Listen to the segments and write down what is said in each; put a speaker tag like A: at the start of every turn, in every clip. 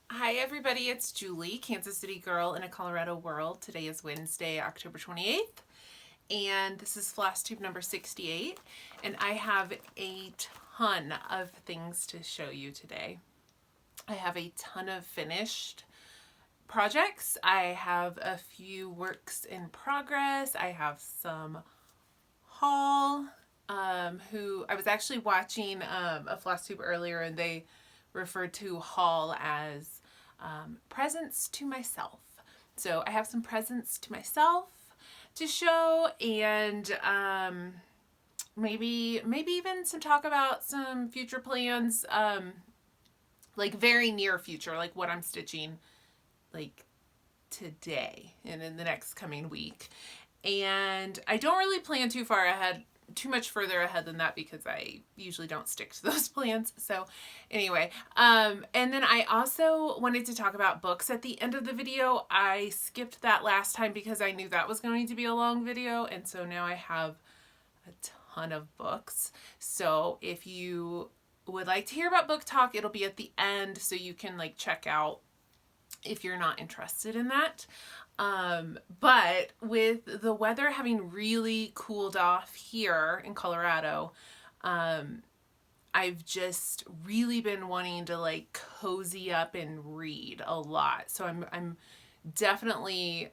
A: Hi everybody, it's Julie, Kansas City girl in a Colorado world. Today is Wednesday, October 28th, and this is Flosstube number 68, and I have a ton of things to show you today. I have a ton of finished projects. I have a few works in progress. I have some haul, who I was actually watching a Flosstube earlier, and they referred to haul as presents to myself. So I have some presents to myself to show, and maybe even some talk about some future plans, like very near future, like what I'm stitching like today and in the next coming week. And I don't really plan too much further ahead than that because I usually don't stick to those plans. So anyway, and then I also wanted to talk about books at the end of the video. I skipped that last time because I knew that was going to be a long video, and so now I have a ton of books. So if you would like to hear about book talk, it'll be at the end, so you can like check out if you're not interested in that. But with the weather having really cooled off here in Colorado, I've just really been wanting to like cozy up and read a lot. So I'm definitely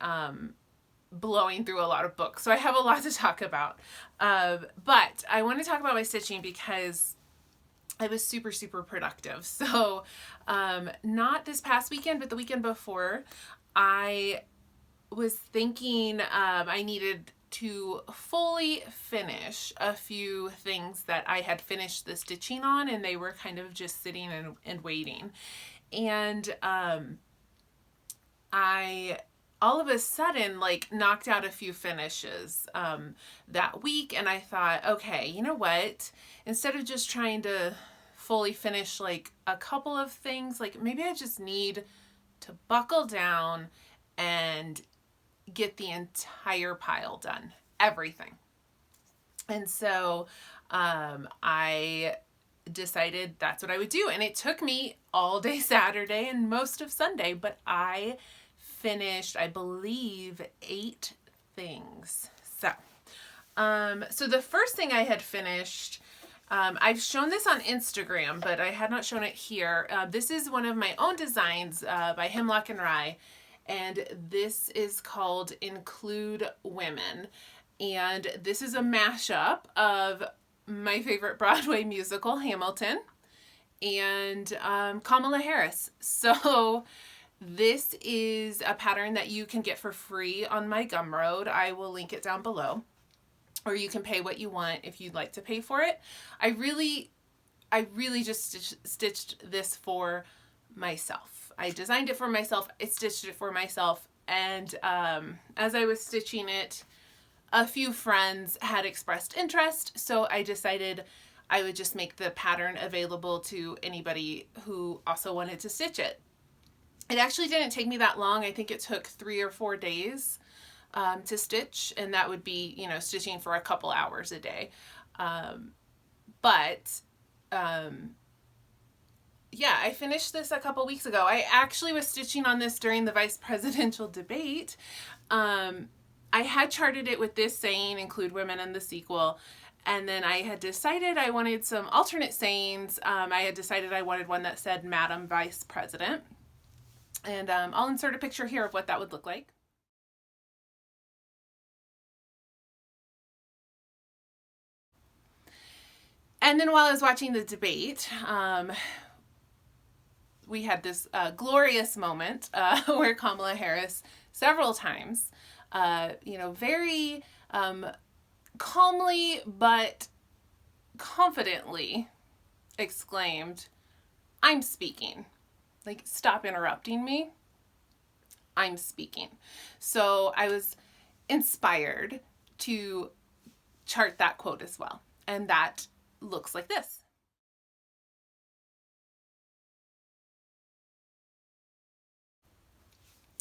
A: blowing through a lot of books. So I have a lot to talk about. But I want to talk about my stitching because I was super productive. So not this past weekend, but the weekend before, I was thinking I needed to fully finish a few things that I had finished the stitching on, and they were kind of just sitting and waiting. And I all of a sudden like knocked out a few finishes that week, and I thought, okay, you know what? Instead of just trying to fully finish like a couple of things, like maybe I just need to buckle down and get the entire pile done, everything. And so I decided that's what I would do, and it took me all day Saturday and most of Sunday, but I finished, I believe, 8 things. So the first thing I had finished, I've shown this on Instagram, but I had not shown it here. This is one of my own designs by Hemlock Rye, and this is called Include Women. And this is a mashup of my favorite Broadway musical, Hamilton, and Kamala Harris. So this is a pattern that you can get for free on my Gumroad. I will link it down below, or you can pay what you want if you'd like to pay for it. I really just stitched this for myself. I designed it for myself. I stitched it for myself. And as I was stitching it, a few friends had expressed interest, so I decided I would just make the pattern available to anybody who also wanted to stitch it. It actually didn't take me that long. I think it took 3 or 4 days to stitch, and that would be, you know, stitching for a couple hours a day. Yeah, I finished this a couple weeks ago. I actually was stitching on this during the vice presidential debate. I had charted it with this saying, include women in the sequel, and then I had decided I wanted some alternate sayings. I had decided I wanted one that said Madam Vice President, and I'll insert a picture here of what that would look like. And then while I was watching the debate, we had this glorious moment where Kamala Harris several times, very calmly but confidently exclaimed, "I'm speaking." Like, stop interrupting me. I'm speaking. So I was inspired to chart that quote as well. And that looks like this.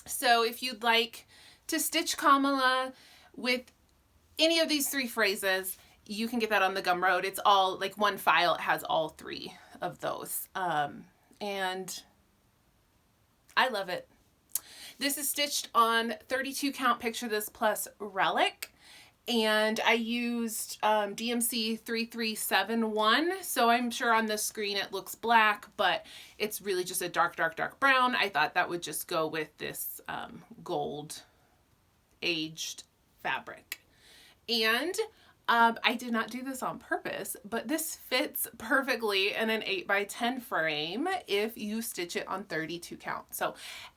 A: So if you'd like to stitch Kamala with any of these 3 phrases, you can get that on the Gumroad. It's all like one file. It has all 3 of those. And I love it. This is stitched on 32 count Picture This Plus Relic, and I used DMC 3371, so I'm sure on the screen it looks black, but it's really just a dark, dark, dark brown. I thought that would just go with this gold aged fabric. And I did not do this on purpose, but this fits perfectly in an 8x10 frame if you stitch it on 32 count. So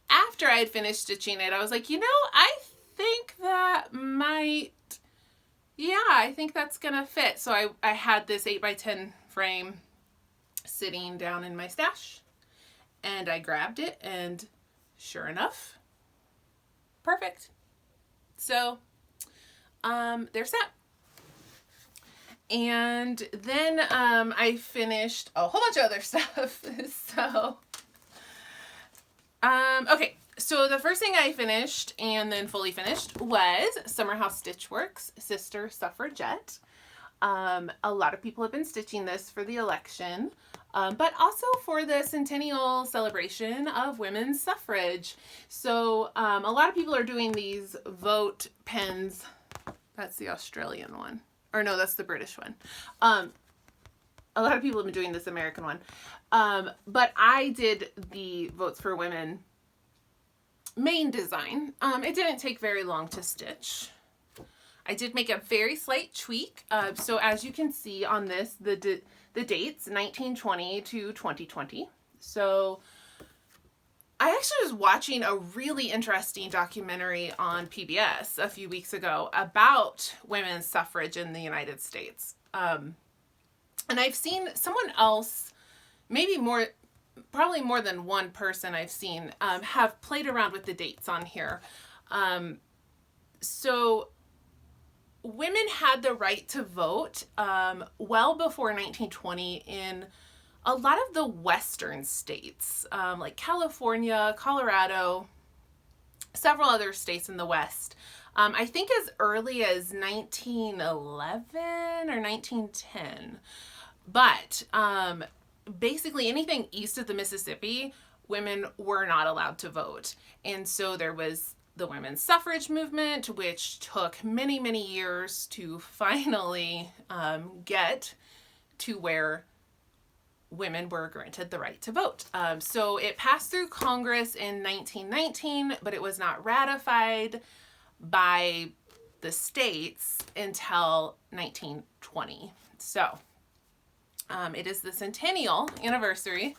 A: after I had finished stitching it, I was like, you know, I think that might, yeah, I think that's gonna fit. So I had this 8x10 frame sitting down in my stash, and I grabbed it, and sure enough, perfect. So there's that. And then I finished a whole bunch of other stuff. So okay, so the first thing I finished and then fully finished was Summer House Stitchworks Sister Suffragette. A lot of people have been stitching this for the election, but also for the centennial celebration of women's suffrage. So a lot of people are doing these vote pens. That's the Australian one. Or no, that's the British one. A lot of people have been doing this American one. But I did the Votes for Women main design. It didn't take very long to stitch. I did make a very slight tweak. So as you can see on this, the dates, 1920 to 2020. So I actually was watching a really interesting documentary on PBS a few weeks ago about women's suffrage in the United States. And I've seen someone else, maybe more, probably more than one person I've seen, have played around with the dates on here. So women had the right to vote well before 1920 in a lot of the western states, like California, Colorado, several other states in the West. I think as early as 1911 or 1910. But basically anything east of the Mississippi, women were not allowed to vote. And so there was the women's suffrage movement, which took many, many years to finally get to where women were granted the right to vote. So it passed through Congress in 1919, but it was not ratified by the states until 1920. So it is the centennial anniversary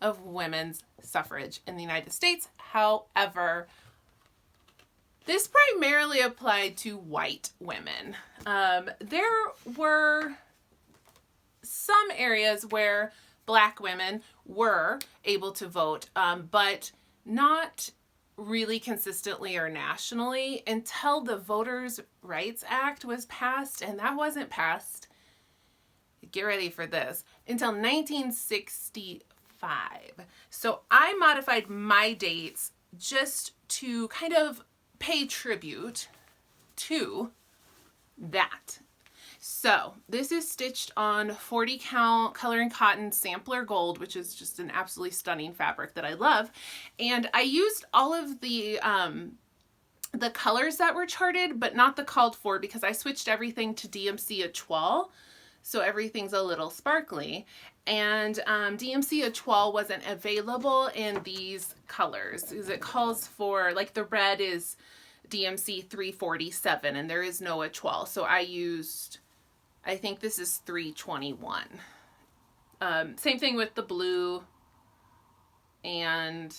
A: of women's suffrage in the United States. However, this primarily applied to white women. There were some areas where Black women were able to vote, but not really consistently or nationally until the Voters' Rights Act was passed, and that wasn't passed, get ready for this, until 1965. So I modified my dates just to kind of pay tribute to that. So this is stitched on 40 count Color and Cotton Sampler Gold, which is just an absolutely stunning fabric that I love. And I used all of the colors that were charted, but not the called for, because I switched everything to DMC Étoile. So everything's a little sparkly. And DMC Étoile wasn't available in these colors because it calls for, like, the red is DMC 347 and there is no Étoile. So I used, I think this is 321. Same thing with the blue and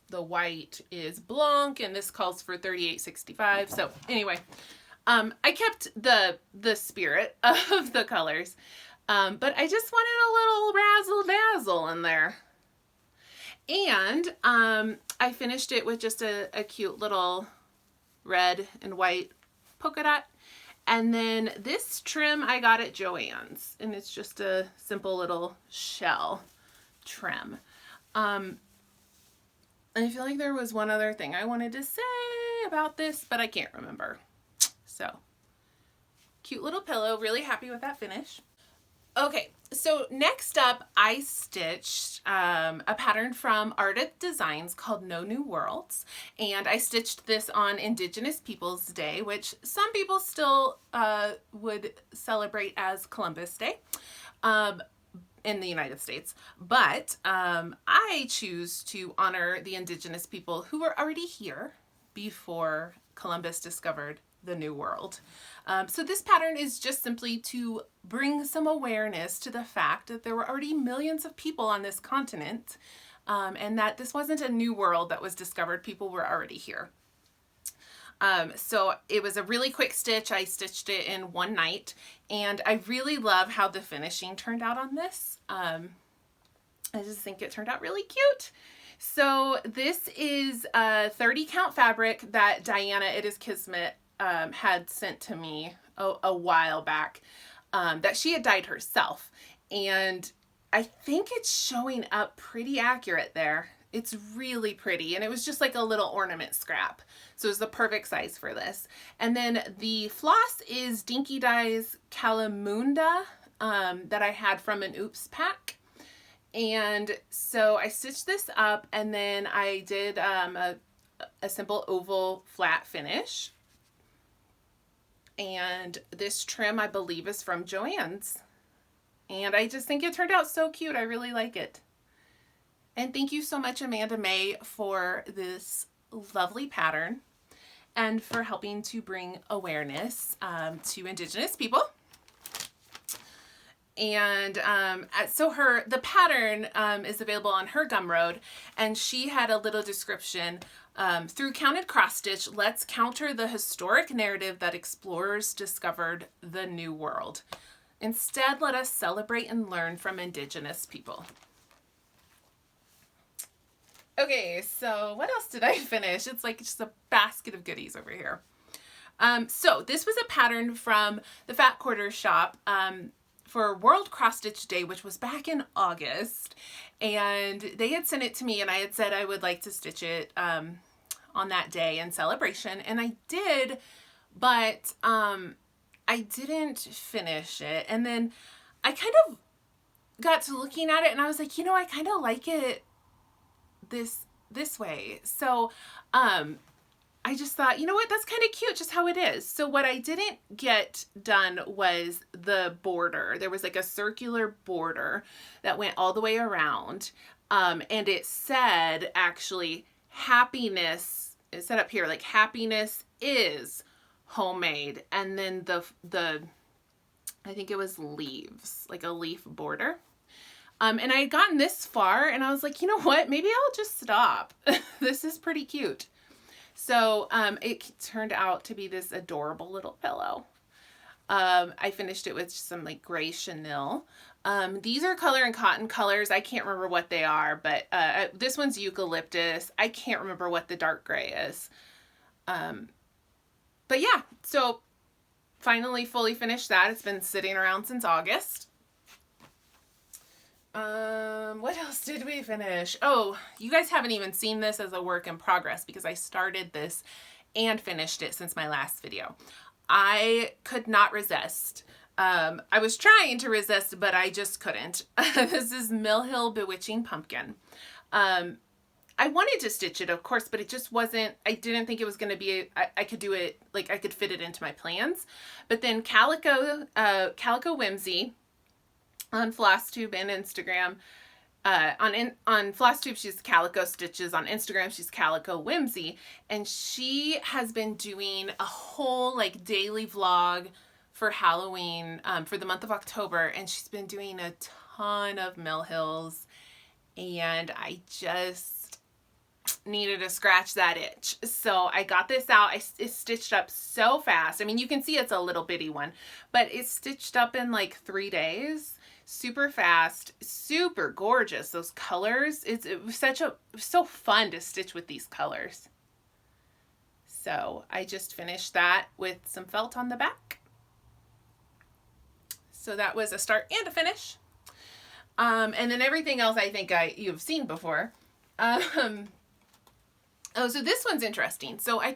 A: the white is Blanc, and this calls for 3865. So anyway, I kept the spirit of the colors, but I just wanted a little razzle dazzle in there. And I finished it with just a cute little red and white polka dot. And then this trim I got at Joann's, and it's just a simple little shell trim. I feel like there was one other thing I wanted to say about this, but I can't remember. So, cute little pillow. Really happy with that finish. Okay, so next up, I stitched a pattern from Ardent Designs called No New Worlds, and I stitched this on Indigenous Peoples Day, which some people still would celebrate as Columbus Day in the United States, but I choose to honor the Indigenous people who were already here before Columbus discovered the New World. So this pattern is just simply to bring some awareness to the fact that there were already millions of people on this continent, and that this wasn't a new world that was discovered. People were already here. So it was a really quick stitch. I stitched it in one night, and I really love how the finishing turned out on this. I just think it turned out really cute. So this is a 30 count fabric that Diana, It Is Kismet, had sent to me a while back, that she had dyed herself. And I think it's showing up pretty accurate there. It's really pretty, and it was just like a little ornament scrap. So it's the perfect size for this. And then the floss is Dinky Dye's Kalamunda that I had from an Oops pack. And so I stitched this up, and then I did a simple oval flat finish. And this trim, I believe, is from Joann's. And I just think it turned out so cute. I really like it. And thank you so much, Amanda May, for this lovely pattern and for helping to bring awareness to Indigenous people. And so the pattern is available on her Gumroad, and she had a little description. Through counted cross stitch, let's counter the historic narrative that explorers discovered the New World. Instead, let us celebrate and learn from Indigenous people. Okay, so what else did I finish? It's like just a basket of goodies over here. So this was a pattern from the Fat Quarter shop for World Cross Stitch Day, which was back in August. And they had sent it to me, and I had said I would like to stitch it on that day in celebration. And I did, but I didn't finish it. And then I kind of got to looking at it, and I was like, you know, I kind of like it this way. So I just thought, you know what, that's kind of cute just how it is. So what I didn't get done was the border. There was like a circular border that went all the way around, and it said actually happiness, it said up here like happiness is homemade, and then the I think it was leaves, like a leaf border. And I had gotten this far, and I was like, you know what, maybe I'll just stop. This is pretty cute. So it turned out to be this adorable little pillow. I finished it with some like gray chenille. These are color and cotton colors. I can't remember what they are, but this one's eucalyptus. I can't remember what the dark gray is. But yeah, so finally fully finished that. It's been sitting around since August. What else did we finish? Oh, you guys haven't even seen this as a work in progress because I started this and finished it since my last video. I could not resist. I was trying to resist, but I just couldn't. This is Mill Hill Bewitching Pumpkin. I wanted to stitch it, of course, but it just wasn't, I didn't think it was going to be, I could do it, like I could fit it into my plans. But then Calico Whimsy on Flosstube and Instagram. On Flosstube, she's Calico Stitches. On Instagram, she's Calico Whimsy. And she has been doing a whole like daily vlog for Halloween for the month of October. And she's been doing a ton of Mill Hills. And I just needed to scratch that itch. So I got this out. It's stitched up so fast. I mean, you can see it's a little bitty one, but it's stitched up in like 3 days. Super fast, super gorgeous. Those colors, it was so fun to stitch with these colors. So I just finished that with some felt on the back. So that was a start and a finish. And then everything else I think you've seen before. Oh, so this one's interesting. So I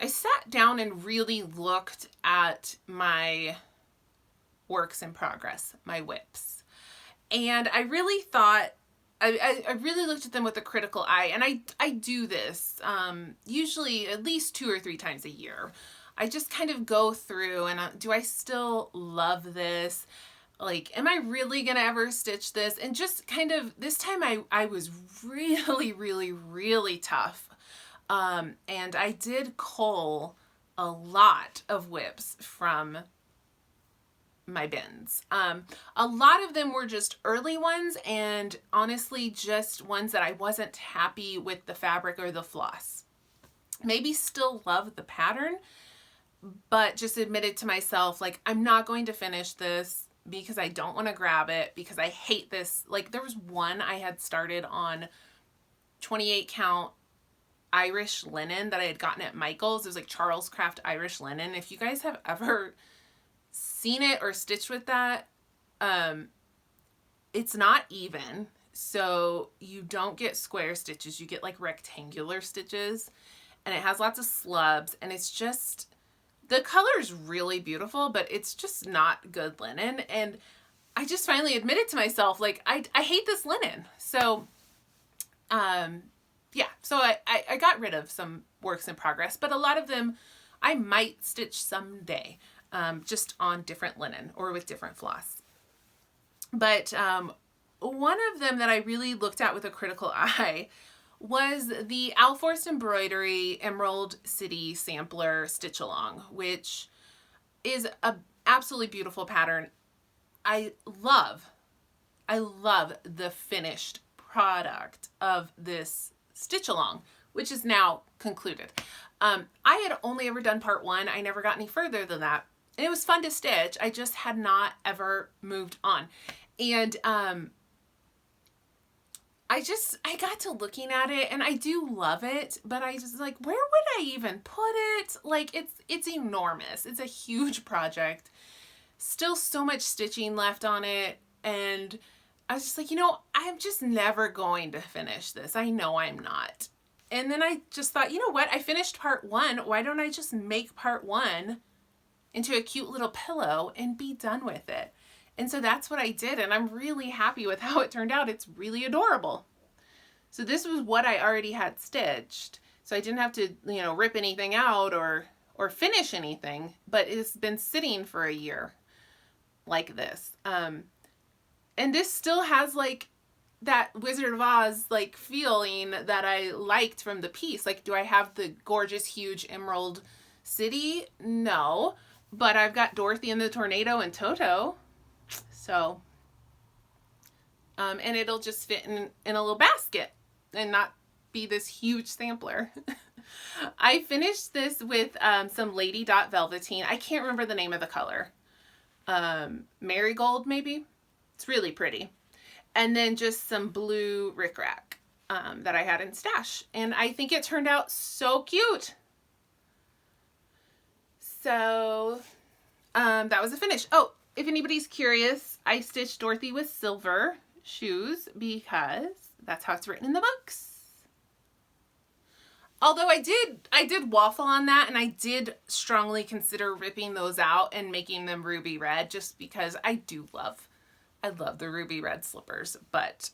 A: sat down and really looked at my works in progress, my whips. And I really thought, I really looked at them with a critical eye, and I do this usually at least 2 or 3 times a year. I just kind of go through and do I still love this? Like, am I really gonna ever stitch this? And just kind of, this time I was really, really, really tough. And I did cull a lot of whips from my bins. A lot of them were just early ones, and honestly just ones that I wasn't happy with the fabric or the floss. Maybe still love the pattern, but just admitted to myself, like, I'm not going to finish this because I don't want to grab it, because I hate this. Like, there was one I had started on 28 count Irish linen that I had gotten at Michael's. It was like Charles Craft Irish linen. If you guys have ever seen it or stitched with that, it's not even. So you don't get square stitches. You get like rectangular stitches, and it has lots of slubs, and it's just, the color is really beautiful, but it's just not good linen. And I just finally admitted to myself, like, I hate this linen. So, yeah, so I got rid of some works in progress, but a lot of them I might stitch someday, just on different linen or with different floss. But one of them that I really looked at with a critical eye was the Alforst Embroidery Emerald City Sampler Stitch Along, which is a absolutely beautiful pattern. I love the finished product of this stitch along, which is now concluded. I had only ever done part 1. I never got any further than that. And it was fun to stitch. I just had not ever moved on. And I got to looking at it, and I do love it, but I just like, where would I even put it? Like, it's enormous. It's a huge project. Still so much stitching left on it. And I was just like, you know, I'm just never going to finish this. I know I'm not. And then I just thought, you know what? I finished part 1. Why don't I just make part 1 into a cute little pillow and be done with it? And so that's what I did, and I'm really happy with how it turned out. It's really adorable. So this was what I already had stitched. So I didn't have to, you know, rip anything out or finish anything, but it's been sitting for a year like this. And this still has like that Wizard of Oz like feeling that I liked from the piece. Like, do I have the gorgeous, huge Emerald City? No, but I've got Dorothy and the Tornado and Toto. So, and it'll just fit in a little basket and not be this huge sampler. I finished this with some Lady Dot Velveteen. I can't remember the name of the color. Marigold, maybe? It's really pretty. And then just some blue rickrack that I had in stash. And I think it turned out so cute. So that was a finish. Oh, if anybody's curious, I stitched Dorothy with silver shoes because that's how it's written in the books. Although I did waffle on that, and I did strongly consider ripping those out and making them ruby red, just because I love the ruby red slippers. But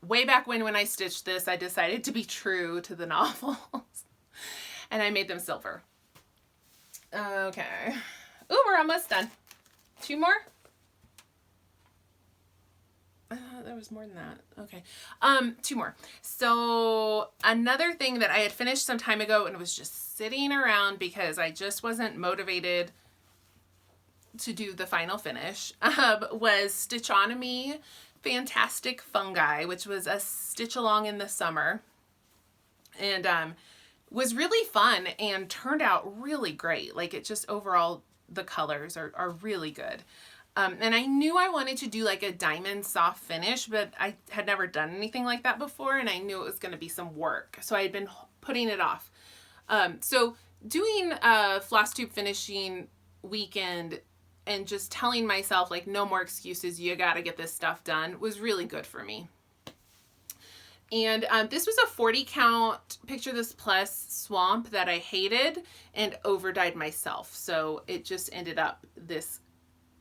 A: way back when I stitched this, I decided to be true to the novels and I made them silver. Okay. Ooh, we're almost done. 2 more? There was more than that. Okay. 2 more. So another thing that I had finished some time ago and was just sitting around because I just wasn't motivated to do the final finish, was Stitchonomy Fantastic Fungi, which was a stitch along in the summer, and was really fun and turned out really great. Like, it just overall, the colors are really good. And I knew I wanted to do like a diamond soft finish, but I had never done anything like that before, and I knew it was going to be some work. So I had been putting it off. So doing a Flosstube finishing weekend and just telling myself, like, no more excuses, you got to get this stuff done, was really good for me. And this was a 40 count Picture This Plus swamp that I hated and over dyed myself. So it just ended up this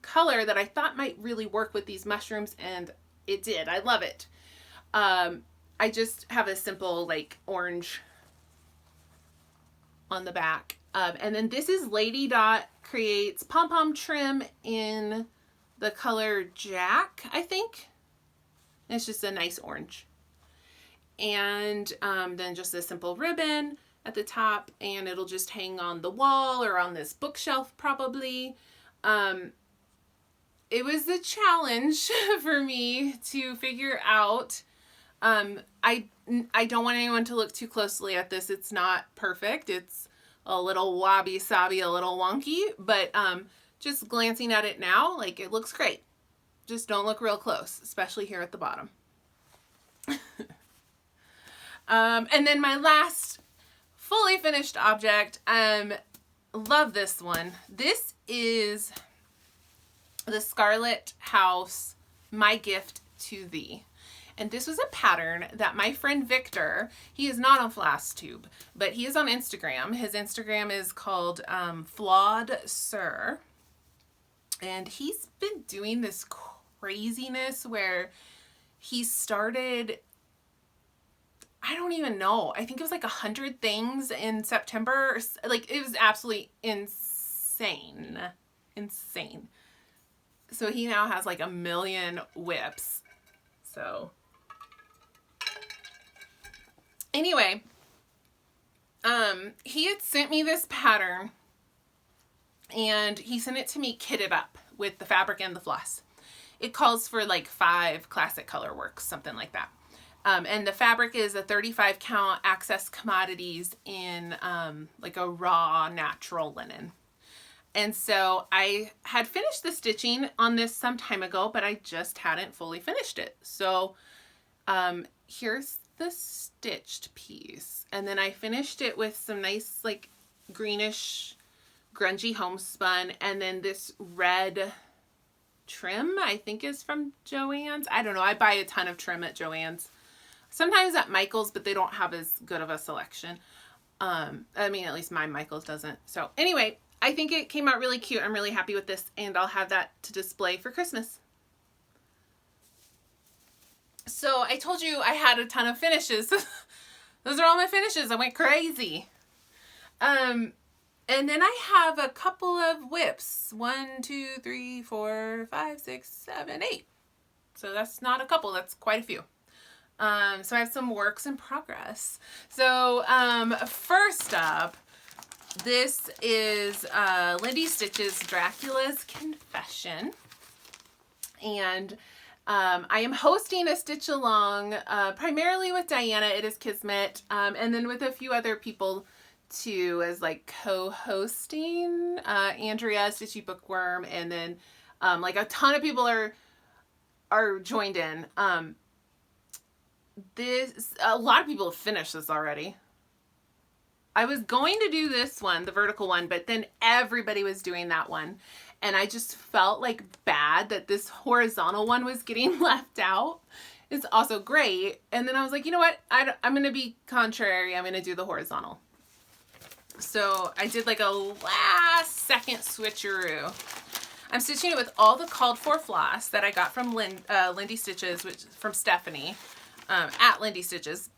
A: color that I thought might really work with these mushrooms, and it did. I love it. I just have a simple like orange on the back. And then this is Lady Dot Creates pom-pom trim in the color Jack, I think. It's just a nice orange. And then just a simple ribbon at the top, and it'll just hang on the wall or on this bookshelf probably. It was a challenge for me to figure out. I don't want anyone to look too closely at this. It's not perfect. It's a little wabi-sabi, a little wonky, but just glancing at it now, like it looks great. Just don't look real close, especially here at the bottom. And then my last fully finished object, love this one. This is the Scarlet House, My Gift to Thee. And this was a pattern that my friend Victor, he is not on Flosstube, but he is on Instagram. His Instagram is called Flawed Sir. And he's been doing this craziness where he started, I don't even know, I think it was like 100 things in September. Like, it was absolutely insane. Insane. So he now has like 1 million whips. So anyway, he had sent me this pattern, and he sent it to me kitted up with the fabric and the floss. It calls for like 5 classic color works, something like that. And the fabric is a 35 count Access Commodities in like a raw natural linen. And so I had finished the stitching on this some time ago, but I just hadn't fully finished it. So here's the stitched piece. And then I finished it with some nice like greenish grungy homespun, and then this red trim I think is from Joann's. I don't know. I buy a ton of trim at Joann's. Sometimes at Michael's, but they don't have as good of a selection. I mean, at least my Michael's doesn't. So anyway, I think it came out really cute. I'm really happy with this, and I'll have that to display for Christmas. So I told you I had a ton of finishes. Those are all my finishes. I went crazy. And then I have a couple of whips. 1, 2, 3, 4, 5, 6, 7, 8. So that's not a couple. That's quite a few. So I have some works in progress. So first up, this is Lindy Stitch's Dracula's Confession. And I am hosting a stitch along primarily with Diana, It Is Kismet, and then with a few other people too as like co-hosting. Andrea, Stitchy Bookworm, and then like a ton of people are joined in. A lot of people have finished this already. I was going to do this one, the vertical one, but then everybody was doing that one. And I just felt like bad that this horizontal one was getting left out. It's also great. And then I was like, you know what? I'm going to be contrary. I'm going to do the horizontal. So I did like a last second switcheroo. I'm stitching it with all the called for floss that I got from Lindy Stitches, which from Stephanie at Lindy Stitches.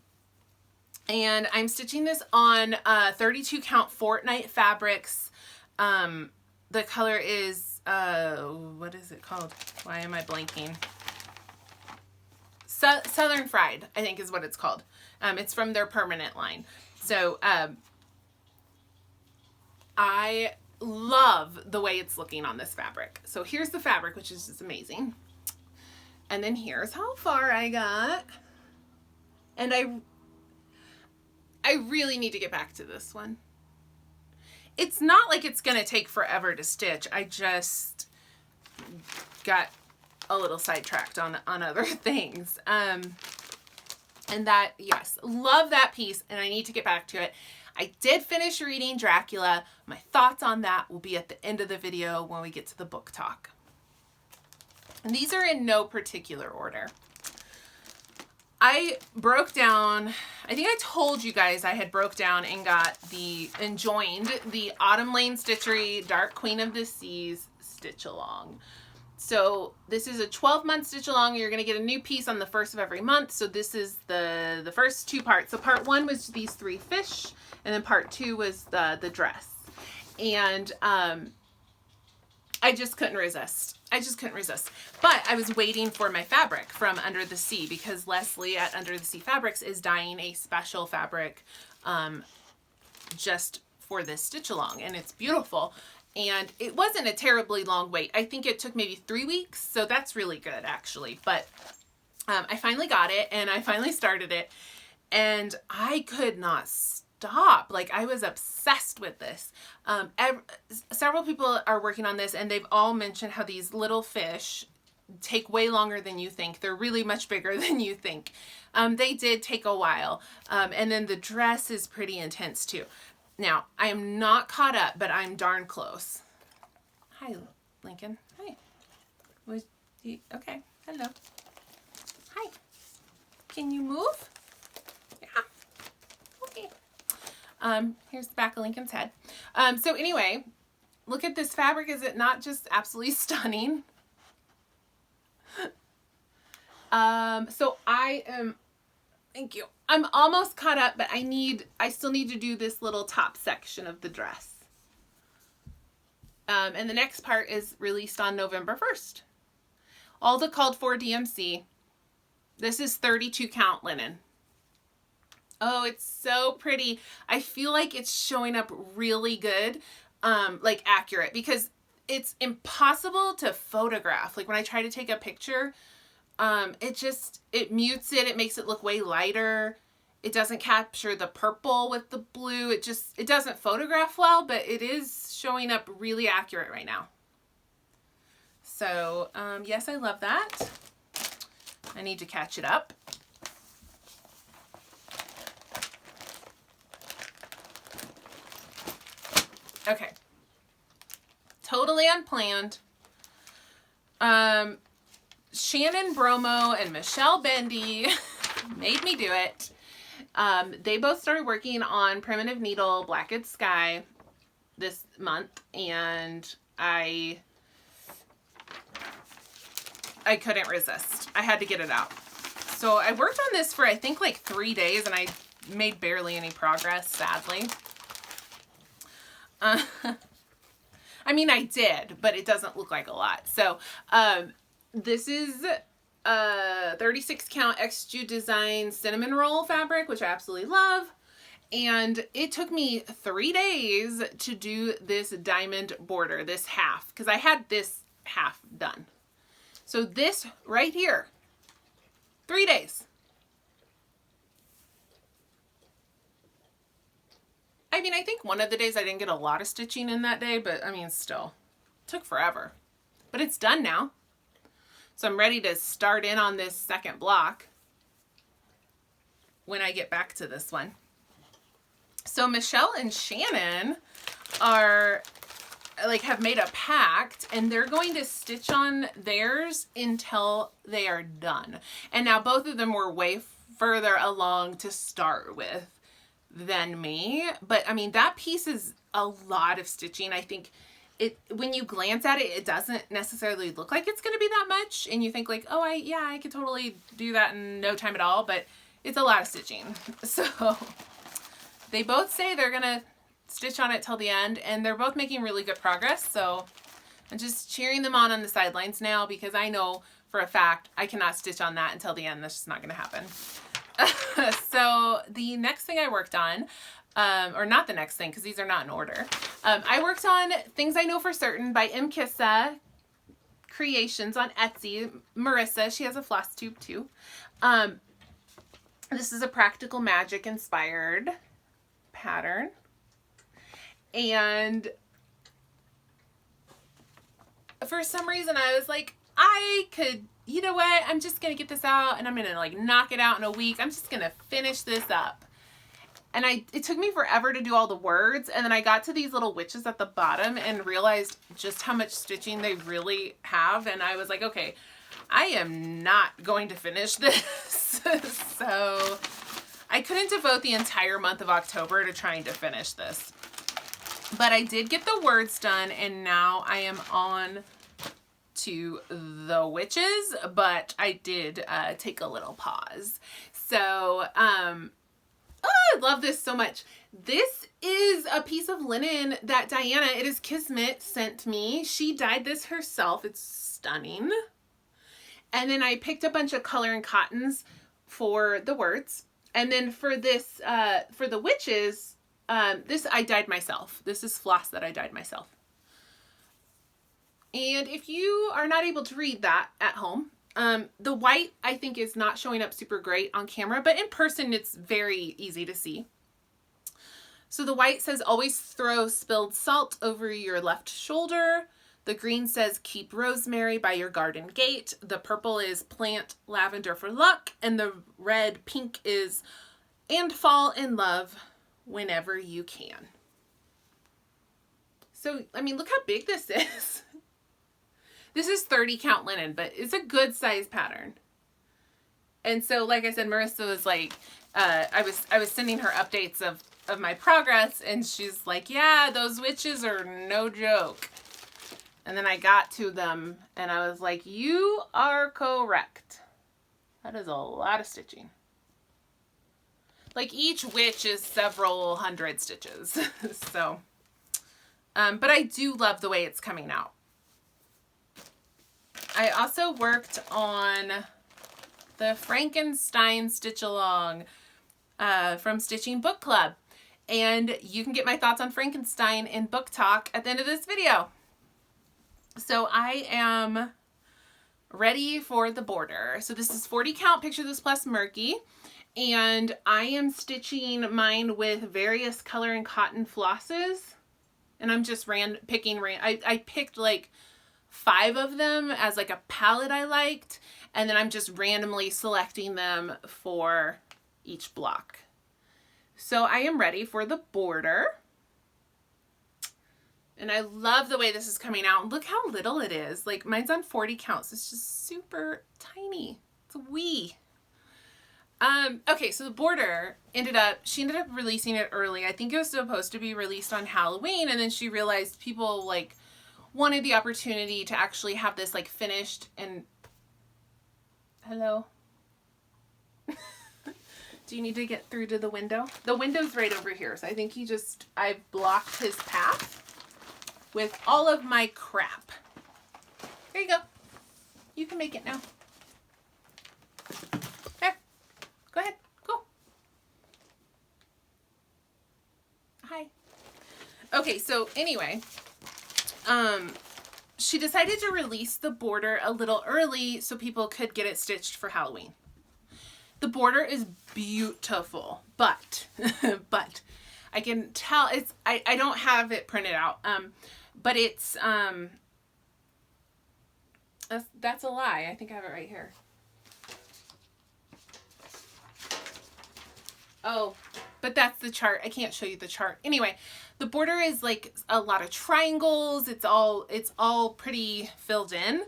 A: And I'm stitching this on 32 count Fortnite fabrics. The color is, what is it called? Why am I blanking? Southern Fried, I think is what it's called. It's from their permanent line. So I love the way it's looking on this fabric. So here's the fabric, which is just amazing. And then here's how far I got. And I really need to get back to this one. It's not like it's going to take forever to stitch. I just got a little sidetracked on other things. And that, yes, love that piece, and I need to get back to it. I did finish reading Dracula. My thoughts on that will be at the end of the video when we get to the book talk. And these are in no particular order. I broke down, I think I told you guys I had broke down and joined the Autumn Lane Stitchery Dark Queen of the Seas stitch along. So this is a 12-month stitch along. You're going to get a new piece on the first of every month. So this is the first 2 parts. So part 1 was these 3 fish, and then part 2 was the dress. And I just couldn't resist. But I was waiting for my fabric from Under the Sea, because Leslie at Under the Sea Fabrics is dyeing a special fabric just for this stitch along, and it's beautiful. And it wasn't a terribly long wait. I think it took maybe 3 weeks, so that's really good actually. But I finally got it, and I finally started it, and I could not stop. Like, I was obsessed with this. Several people are working on this, and they've all mentioned how these little fish take way longer than you think. They're really much bigger than you think. They did take a while. And then the dress is pretty intense too. Now, I am not caught up, but I'm darn close. Hi, Lincoln. Hi. Okay. Hello. Hi. Can you move? Yeah. Okay. Here's the back of Lincoln's head. So anyway, look at this fabric. Is it not just absolutely stunning? So I am, thank you. I'm almost caught up, but I still need to do this little top section of the dress. And the next part is released on November 1st. All the called for DMC. This is 32 count linen. Oh, it's so pretty. I feel like it's showing up really good, like accurate, because it's impossible to photograph. Like when I try to take a picture, it mutes it. It makes it look way lighter. It doesn't capture the purple with the blue. It doesn't photograph well, but it is showing up really accurate right now. So, yes, I love that. I need to catch it up. Okay. Totally unplanned. Shannon Bromo and Michelle Bendy made me do it. They both started working on Primitive Needle Blacked Sky this month, and I couldn't resist. I had to get it out. So I worked on this for I think like 3 days, and I made barely any progress, sadly. I mean, I did, but it doesn't look like a lot. So, this is 36 count XJU Design cinnamon roll fabric, which I absolutely love. And it took me 3 days to do this diamond border, this half, because I had this half done. So this right here, 3 days. I mean, I think one of the days I didn't get a lot of stitching in that day, but I mean, still, it took forever. But it's done now. So I'm ready to start in on this second block when I get back to this one. So Michelle and Shannon have made a pact, and they're going to stitch on theirs until they are done. And now both of them were way further along to start with than me, but I mean, that piece is a lot of stitching. I think when you glance at it, it doesn't necessarily look like it's going to be that much, and you think like, oh, I could totally do that in no time at all, but it's a lot of stitching. So they both say they're going to stitch on it till the end, and they're both making really good progress. So I'm just cheering them on the sidelines now, because I know for a fact I cannot stitch on that until the end. That's just not going to happen. So the next thing I worked on, or not the next thing, because these are not in order. I worked on Things I Know for Certain by M. Kissa Creations on Etsy. Marissa, she has a Flosstube too. This is a Practical Magic inspired pattern. And for some reason I was like, you know what, I'm just going to get this out, and I'm going to like knock it out in a week. I'm just going to finish this up. And it took me forever to do all the words, and then I got to these little witches at the bottom and realized just how much stitching they really have, and I was like, okay, I am not going to finish this. So I couldn't devote the entire month of October to trying to finish this. But I did get the words done, and now I am on to the witches, but I did take a little pause. So, oh, I love this so much. This is a piece of linen that Diana, it is Kismet, sent me. She dyed this herself. It's stunning. And then I picked a bunch of color and cottons for the words. And then for this, for the witches, this I dyed myself. This is floss that I dyed myself. And if you are not able to read that at home, the white I think is not showing up super great on camera, but in person it's very easy to see. So the white says, always throw spilled salt over your left shoulder. The green says, keep rosemary by your garden gate. The purple is plant lavender for luck. And the red, pink is, and fall in love whenever you can. So, I mean, look how big this is. This is 30 count linen, but it's a good size pattern. And so, like I said, Marissa was like, I was sending her updates of my progress, and she's like, yeah, those witches are no joke. And then I got to them, and I was like, you are correct. That is a lot of stitching. Like, each witch is several hundred stitches. So, but I do love the way it's coming out. I also worked on the Frankenstein Stitch Along from Stitching Book Club. And you can get my thoughts on Frankenstein in Book Talk at the end of this video. So I am ready for the border. So this is 40 count, picture this plus murky. And I am stitching mine with various color and cotton flosses. And I'm just picking. I picked like 5 of them as like a palette I liked. And then I'm just randomly selecting them for each block. So I am ready for the border. And I love the way this is coming out. Look how little it is. Like, mine's on 40 counts. It's just super tiny. It's a wee. Okay, so the border she ended up releasing it early. I think it was supposed to be released on Halloween, and then she realized people like wanted the opportunity to actually have this like finished and hello. Do you need to get through to the window? The window's right over here, so I think I've blocked his path with all of my crap. There you go. You can make it now. There. Go ahead. Go. Hi. Okay, so anyway, she decided to release the border a little early so people could get it stitched for Halloween. The border is beautiful, but I can tell I don't have it printed out. But it's, that's a lie. I think I have it right here. Oh, but that's the chart. I can't show you the chart. Anyway, the border is like a lot of triangles. It's all pretty filled in.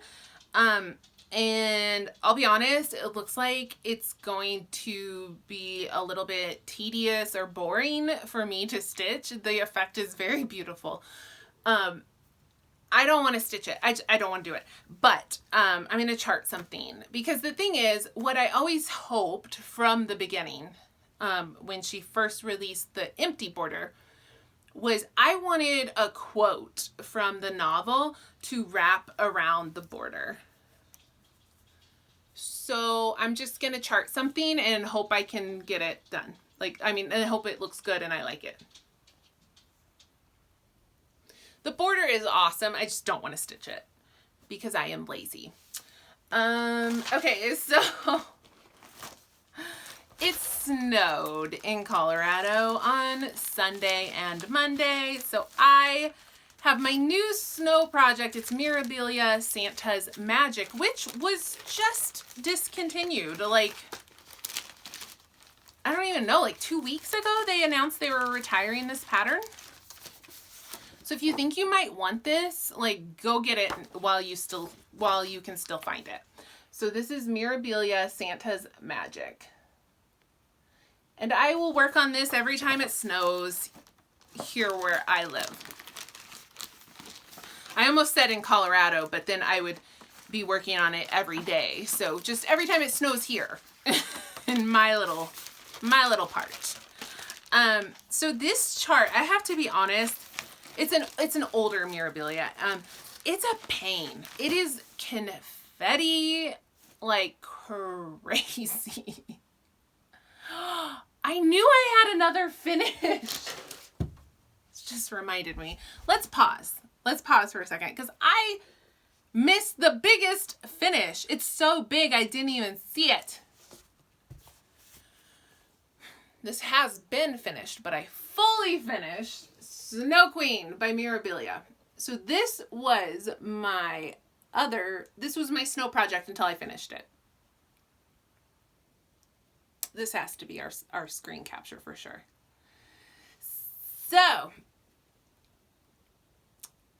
A: And I'll be honest, it looks like it's going to be a little bit tedious or boring for me to stitch. The effect is very beautiful. I don't want to stitch it. I don't want to do it. But I'm going to chart something. Because the thing is, what I always hoped from the beginning, when she first released the empty border, was I wanted a quote from the novel to wrap around the border. So I'm just going to chart something and hope I can get it done. And I hope it looks good and I like it. The border is awesome. I just don't want to stitch it because I am lazy. Okay, so it snowed in Colorado on Sunday and Monday. So I have my new snow project. It's Mirabilia Santa's Magic, which was just discontinued. Like, I don't even know, like 2 weeks ago, they announced they were retiring this pattern. So if you think you might want this, like, go get it while you can still find it. So this is Mirabilia Santa's Magic. And I will work on this every time it snows here where I live. I almost said in Colorado, but then I would be working on it every day. So just every time it snows here in my little part. So this chart, I have to be honest, it's an older Mirabilia. It's a pain. It is confetti like crazy. I knew I had another finish. It just reminded me. Let's pause. Let's pause for a second because I missed the biggest finish. It's so big I didn't even see it. This has been finished, but I fully finished Snow Queen by Mirabilia. So this was my snow project until I finished it. This has to be our screen capture for sure. So,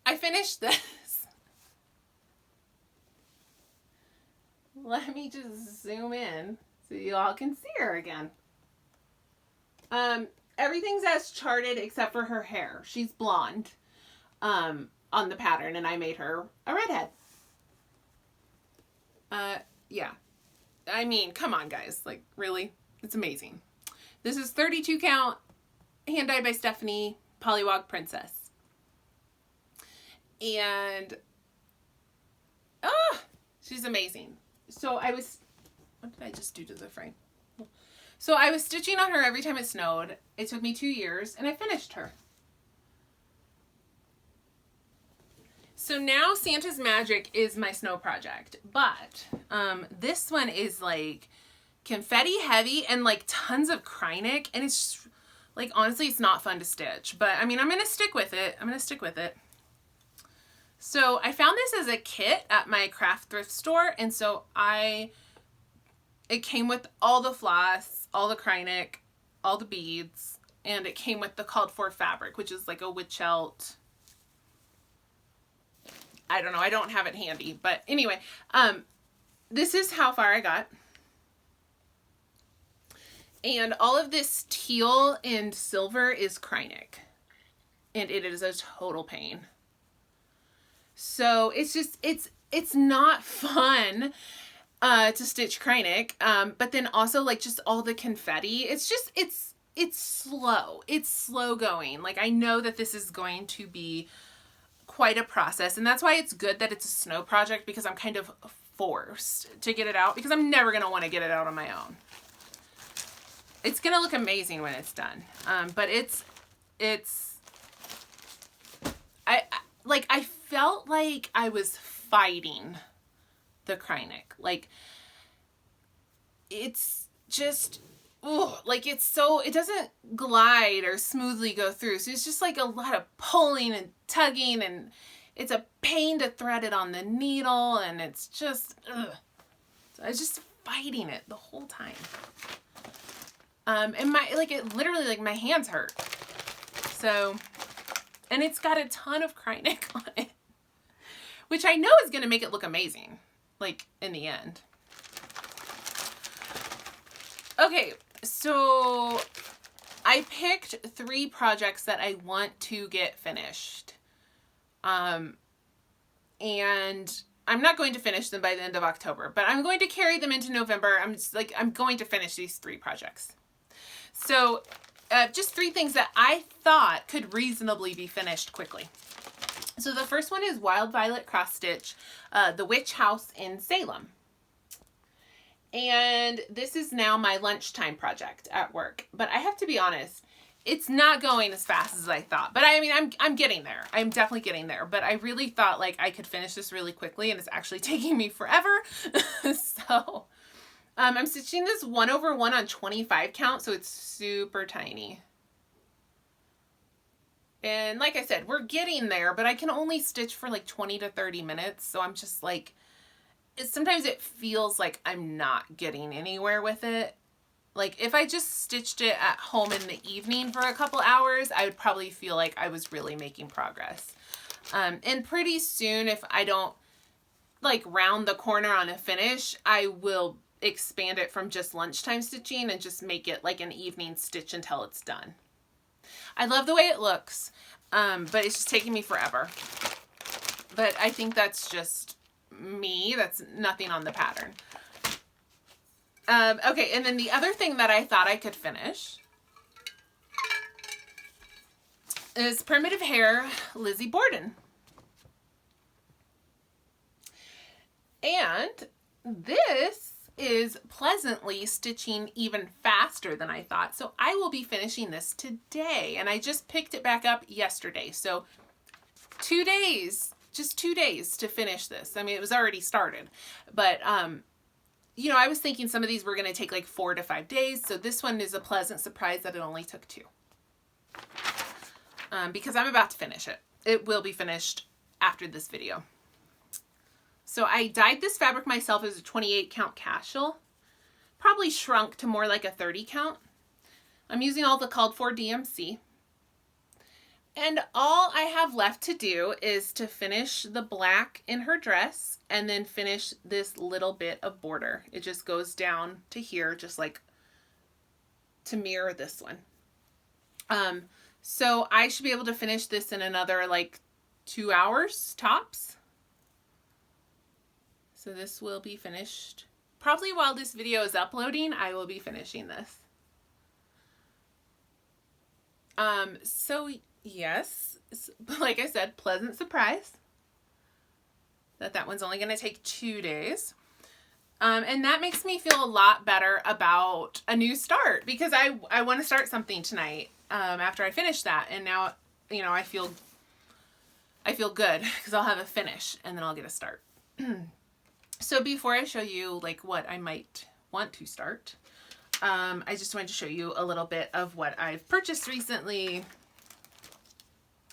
A: I finished this. Let me just zoom in so you all can see her again. Everything's as charted except for her hair. She's blonde on the pattern, and I made her a redhead. Yeah. I mean, come on, guys. Like, really? It's amazing. This is 32 count, hand dyed by Stephanie, Polywog Princess. And, she's amazing. So what did I just do to the frame? So I was stitching on her every time it snowed. It took me 2 years, and I finished her. So now Santa's Magic is my snow project, but this one is like confetti heavy and like tons of Krynic, and it's just, like, honestly, it's not fun to stitch, but I mean, I'm going to stick with it. So I found this as a kit at my craft thrift store, and so it came with all the floss, all the Krynic, all the beads, and it came with the called for fabric, which is like a Witchelt. I don't know. I don't have it handy, but anyway, this is how far I got. And all of this teal and silver is Krynic, and it is a total pain. So it's just, it's not fun to stitch Krynic, but then also like just all the confetti. It's just, it's slow. It's slow going. Like, I know that this is going to be quite a process, and that's why it's good that it's a snow project, because I'm kind of forced to get it out, because I'm never going to want to get it out on my own. It's going to look amazing when it's done. But I felt like I was fighting the Krynic. Like, it's just, like, it's so, it doesn't glide or smoothly go through. So it's just like a lot of pulling and tugging, and it's a pain to thread it on the needle, and it's just, So I was just fighting it the whole time. And my hands hurt. So, and it's got a ton of Krynic on it, which I know is going to make it look amazing, like, in the end. Okay, so I picked 3 projects that I want to get finished. And I'm not going to finish them by the end of October, but I'm going to carry them into November. I'm going to finish these 3 projects. So just 3 things that I thought could reasonably be finished quickly. So the first one is Wild Violet Cross Stitch, The Witch House in Salem. And this is now my lunchtime project at work. But I have to be honest, it's not going as fast as I thought. But I mean, I'm getting there. I'm definitely getting there. But I really thought like I could finish this really quickly, and it's actually taking me forever. So I'm stitching this 1/1 on 25 count, so it's super tiny. And like I said, we're getting there, but I can only stitch for like 20 to 30 minutes. So I'm just like, sometimes it feels like I'm not getting anywhere with it. Like, if I just stitched it at home in the evening for a couple hours, I would probably feel like I was really making progress. And pretty soon, if I don't like round the corner on a finish, I will expand it from just lunchtime stitching and just make it like an evening stitch until it's done. I love the way it looks, but it's just taking me forever. But I think that's just me. That's nothing on the pattern. Okay, and then the other thing that I thought I could finish is Primitive Hair Lizzie Borden. And this is pleasantly stitching even faster than I thought. So I will be finishing this today. And I just picked it back up yesterday. So 2 days, just 2 days to finish this. I mean, it was already started. But, you know, I was thinking some of these were going to take like 4 to 5 days. So this one is a pleasant surprise that it only took 2. Because I'm about to finish it. It will be finished after this video. So I dyed this fabric myself as a 28 count casual. Probably shrunk to more like a 30 count. I'm using all the called for DMC. And all I have left to do is to finish the black in her dress and then finish this little bit of border. It just goes down to here, just like to mirror this one. So I should be able to finish this in another like 2 hours tops. So this will be finished. Probably while this video is uploading, I will be finishing this. So yes, like I said, pleasant surprise that one's only going to take 2 days. And that makes me feel a lot better about a new start because I want to start something tonight after I finish that. And now, you know, I feel good because I'll have a finish and then I'll get a start. So before I show you like what I might want to start, I just wanted to show you a little bit of what I've purchased recently.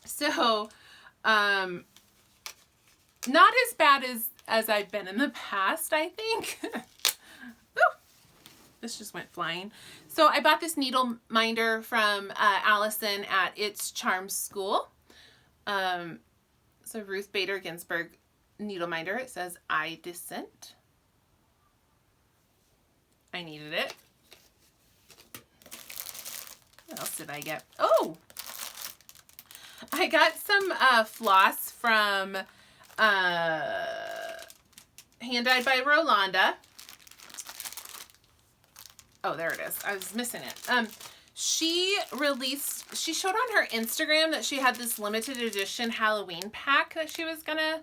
A: So, not as bad as I've been in the past, I think. This just went flying. So I bought this needle minder from Allison at It's Charm School. So Ruth Bader Ginsburg needle minder. It says I Dissent. I needed it. What else did I get? Oh, I got some floss from Hand Dyed by Rolanda. Oh, there it is. I was missing it. She showed on her Instagram that she had this limited edition Halloween pack that she was gonna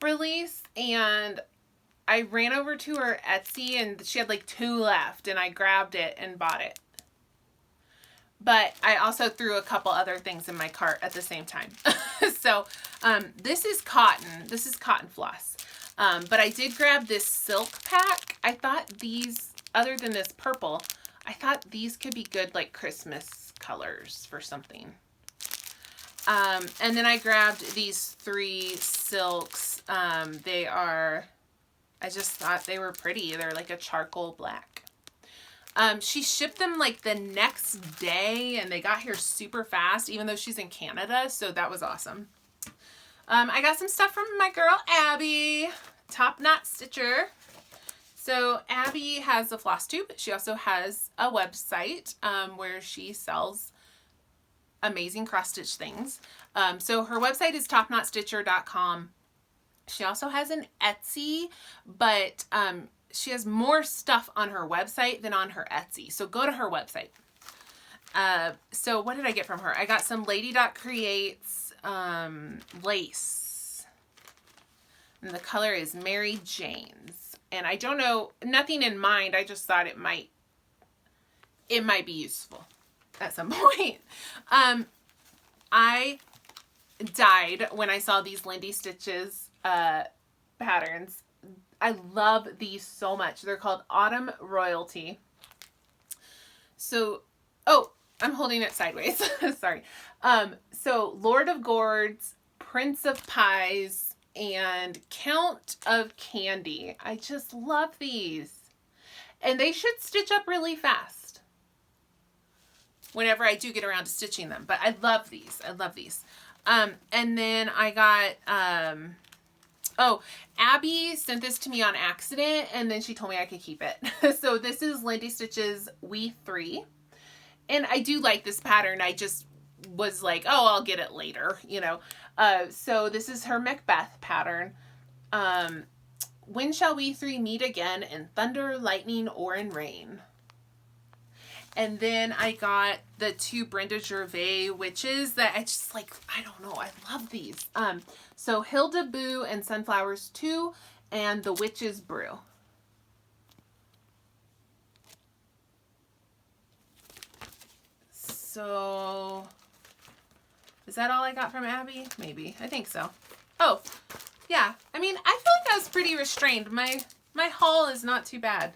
A: release, and I ran over to her Etsy and she had like 2 left and I grabbed it and bought it. But I also threw a couple other things in my cart at the same time. So this is cotton floss. But I did grab this silk pack. I thought these, other than this purple, I thought these could be good like Christmas colors for something. And then I grabbed these 3 silks. I just thought they were pretty. They're like a charcoal black. She shipped them like the next day and they got here super fast, even though she's in Canada. So that was awesome. I got some stuff from my girl, Abby, Top Knot Stitcher. So Abby has a Flosstube. She also has a website, where she sells amazing cross stitch things. So her website is topknotstitcher.com. She also has an Etsy, but she has more stuff on her website than on her Etsy. So go to her website. So what did I get from her? I got some Lady Dot Creates lace. And the color is Mary Jane's. And I don't know, nothing in mind. I just thought it might be useful at some point. I died when I saw these Lindy Stitches patterns. I love these so much. They're called Autumn Royalty. So, oh, I'm holding it sideways. Sorry. So Lord of Gourds, Prince of Pies, and Count of Candy. I just love these. And they should stitch up really fast whenever I do get around to stitching them. But I love these. I love these. And then I got, oh, Abby sent this to me on accident, and then she told me I could keep it. So this is Lindy Stitch's We 3. And I do like this pattern. I just was like, oh, I'll get it later, you know. So this is her Macbeth pattern. When shall we three meet again in thunder, lightning, or in rain? And then I got the 2 Brenda Gervais witches that I just like, I don't know, I love these. So Hilda Boo and Sunflowers 2 and the Witch's Brew. So is that all I got from Abby? Maybe. I think so. Oh, yeah. I mean, I feel like I was pretty restrained. My haul is not too bad.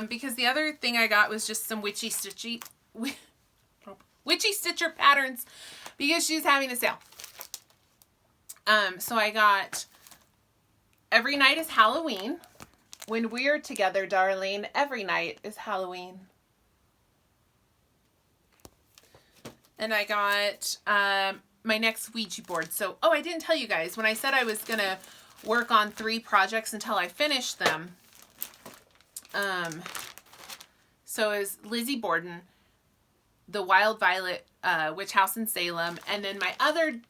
A: Because the other thing I got was just some Witchy Stitcher patterns because she's having a sale. So I got Every Night is Halloween. When we're together, darling, every night is Halloween. And I got my next Ouija board. So, oh, I didn't tell you guys. When I said I was going to work on 3 projects until I finished them. So is Lizzie Borden, the Wild Violet Witch House in Salem, and then my other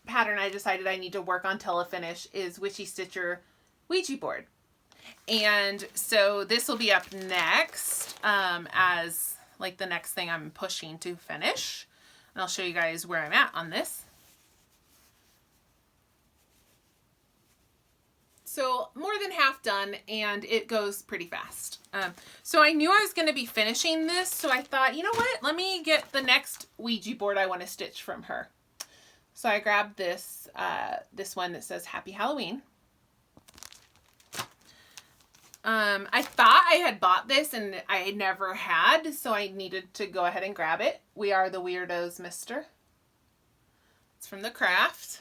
A: pattern I decided I need to work on till a finish is Witchy Stitcher Ouija board. And so this will be up next as like the next thing I'm pushing to finish. And I'll show you guys where I'm at on this. So more than half done, and it goes pretty fast. So I knew I was going to be finishing this, so I thought, you know what? Let me get the next Ouija board I want to stitch from her. So I grabbed this this one that says Happy Halloween. I thought I had bought this and I never had, so I needed to go ahead and grab it. We Are the Weirdos, Mister. It's from the craft.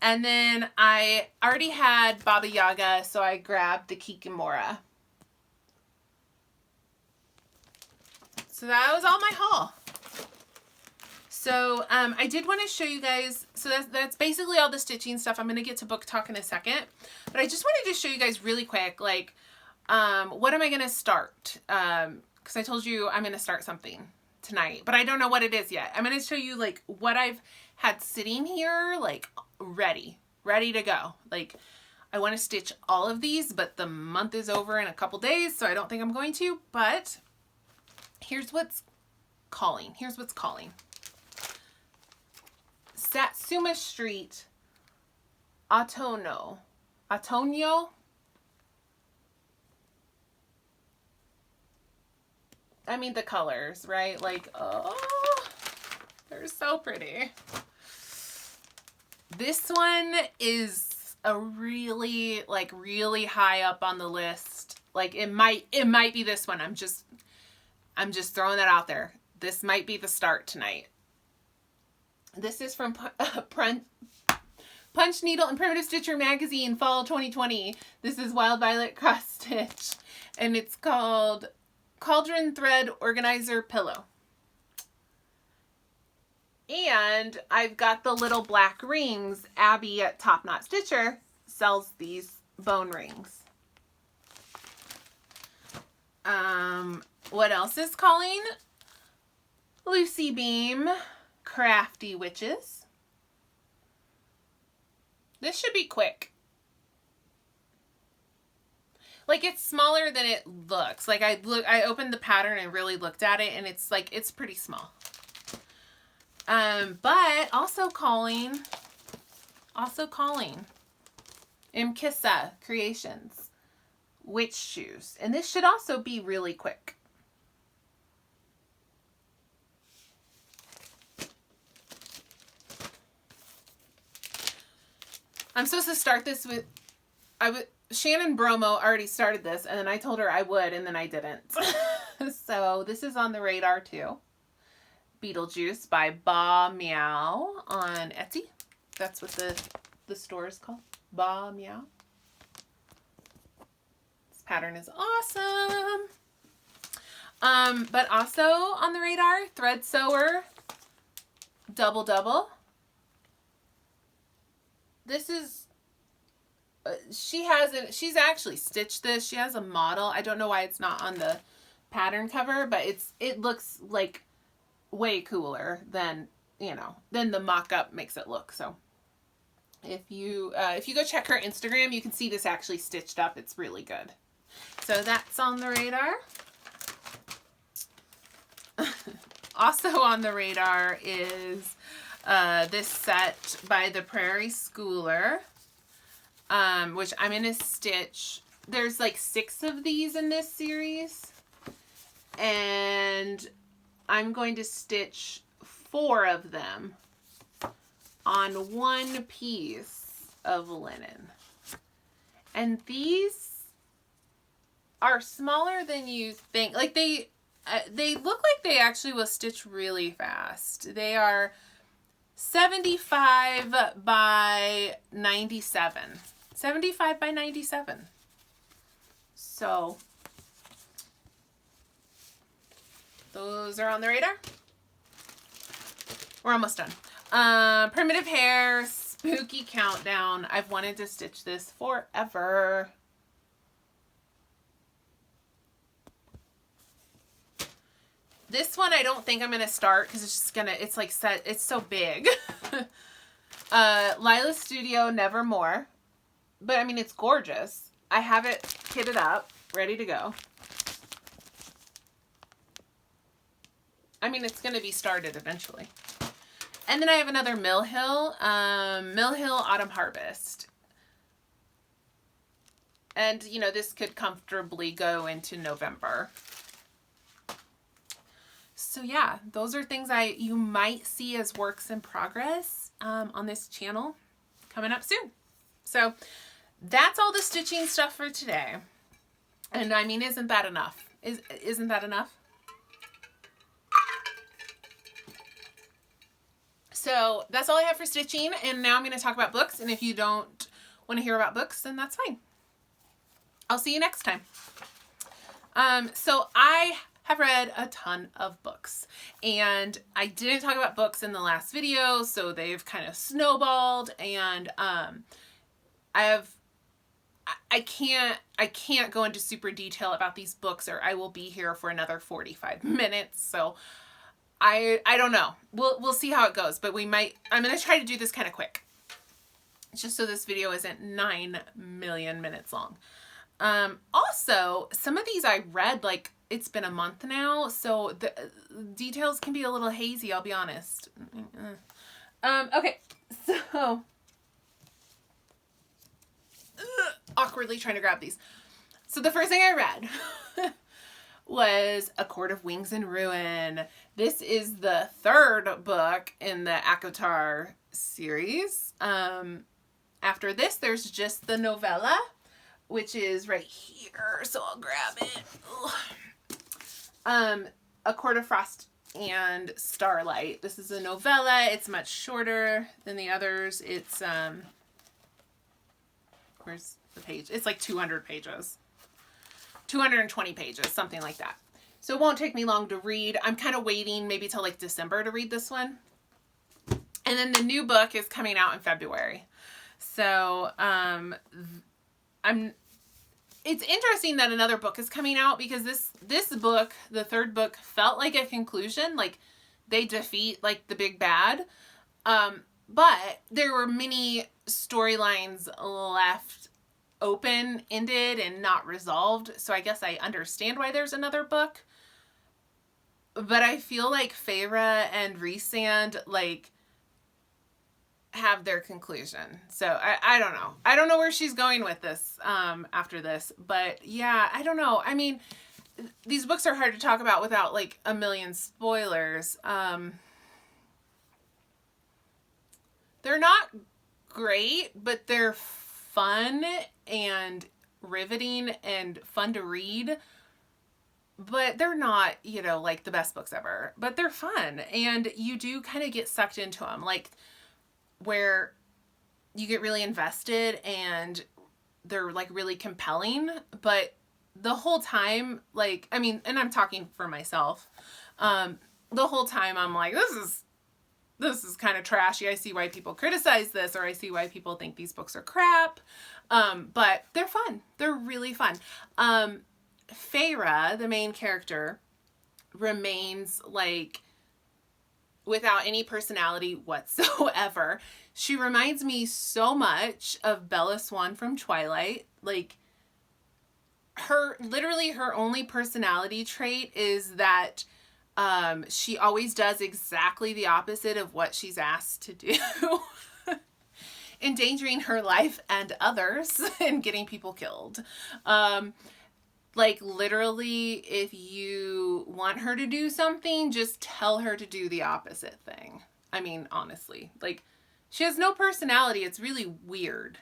A: And then I already had Baba Yaga, so I grabbed the Kikimora. So that was all my haul. So I did want to show you guys, so that's basically all the stitching stuff. I'm going to get to book talk in a second. But I just wanted to show you guys really quick, like, what am I going to start? Because I told you I'm going to start something tonight, but I don't know what it is yet. I'm going to show you, like, what I've had sitting here, like, ready to go. Like, I want to stitch all of these, but the month is over in a couple days, so I don't think I'm going to, but here's what's calling. Satsuma Street, Autonio. I mean, the colors, right? Like, oh, they're so pretty. This one is a really, like, really high up on the list. Like, it might be this one. I'm just throwing that out there. This might be the start tonight. This is from Punch Needle and Primitive Stitcher Magazine, Fall 2020. This is Wild Violet Cross Stitch, and it's called Cauldron Thread Organizer Pillow. And I've got the little black rings. Abby at Top Knot Stitcher sells these bone rings. What else is calling? Lucy Beam, Crafty Witches. This should be quick. Like, it's smaller than it looks. Like, I opened the pattern and really looked at it, and it's like, it's pretty small. But also calling Mkissa Creations Witch Shoes. And this should also be really quick. I'm supposed to start this with, Shannon Bromo already started this, and then I told her I would, and then I didn't. So this is on the radar too. Beetlejuice by Ba Meow on Etsy. That's what the store is called. Ba Meow. This pattern is awesome. But also on the radar, Thread Sewer Double Double. This is, she's actually stitched this. She has a model. I don't know why it's not on the pattern cover, but it looks like way cooler than, you know, than the mock-up makes it look. So If you go check her Instagram, you can see this actually stitched up. It's really good. So that's on the radar. Also on the radar is this set by the Prairie Schooler, which I'm going to stitch. There's like 6 of these in this series, and I'm going to stitch 4 of them on 1 piece of linen. And these are smaller than you think. Like they look like they actually will stitch really fast. They are 75 by 97. 75 by 97. So those are on the radar. We're almost done. Primitive Hair, Spooky Countdown. I've wanted to stitch this forever. This one I don't think I'm going to start because it's just it's like set, it's so big. Lila Studio Nevermore. But I mean, it's gorgeous. I have it kitted up, ready to go. I mean, it's going to be started eventually. And then I have another Mill Hill Autumn Harvest. And, you know, this could comfortably go into November. So yeah, those are things you might see as works in progress on this channel coming up soon. So that's all the stitching stuff for today. And I mean, isn't that enough? Isn't that enough? So that's all I have for stitching. And now I'm going to talk about books. And if you don't want to hear about books, then that's fine. I'll see you next time. So I have read a ton of books, and I didn't talk about books in the last video, so they've kind of snowballed, and I can't go into super detail about these books, or I will be here for another 45 minutes. So I don't know. We'll see how it goes, but I'm going to try to do this kind of quick, just so this video isn't 9 million minutes long. Also, some of these I read, like, it's been a month now, so the details can be a little hazy, I'll be honest. Okay, so awkwardly trying to grab these. So the first thing I read was A Court of Wings and Ruin. This is the 3rd book in the ACOTAR series. After this, there's just the novella, which is right here, so I'll grab it. A Court of Frost and Starlight. This is a novella. It's much shorter than the others. It's, where's the page? It's like 200 pages. 220 pages, something like that. So it won't take me long to read. I'm kind of waiting maybe till like December to read this one. And then the new book is coming out in February. So, it's interesting that another book is coming out, because this book, the 3rd book, felt like a conclusion, like they defeat like the big bad. But there were many storylines left open-ended and not resolved. So I guess I understand why there's another book. But I feel like Feyre and Rhysand, like, have their conclusion. So I don't know. I don't know where she's going with this after this. But yeah, I don't know. I mean, these books are hard to talk about without like a million spoilers. They're not great, but they're fun and riveting and fun to read. But they're not, you know, like the best books ever. But they're fun. And you do kind of get sucked into them. Like, where you get really invested and they're like really compelling, but the whole time, like, I mean, and I'm talking for myself, the whole time I'm like, this is kind of trashy. I see why people criticize this, or I see why people think these books are crap. But they're fun. They're really fun. Feyre, the main character, remains like without any personality whatsoever. She reminds me so much of Bella Swan from Twilight. Like, literally her only personality trait is that she always does exactly the opposite of what she's asked to do. Endangering her life and others and getting people killed. Like, literally, if you want her to do something, just tell her to do the opposite thing. I mean, honestly, like, she has no personality. It's really weird.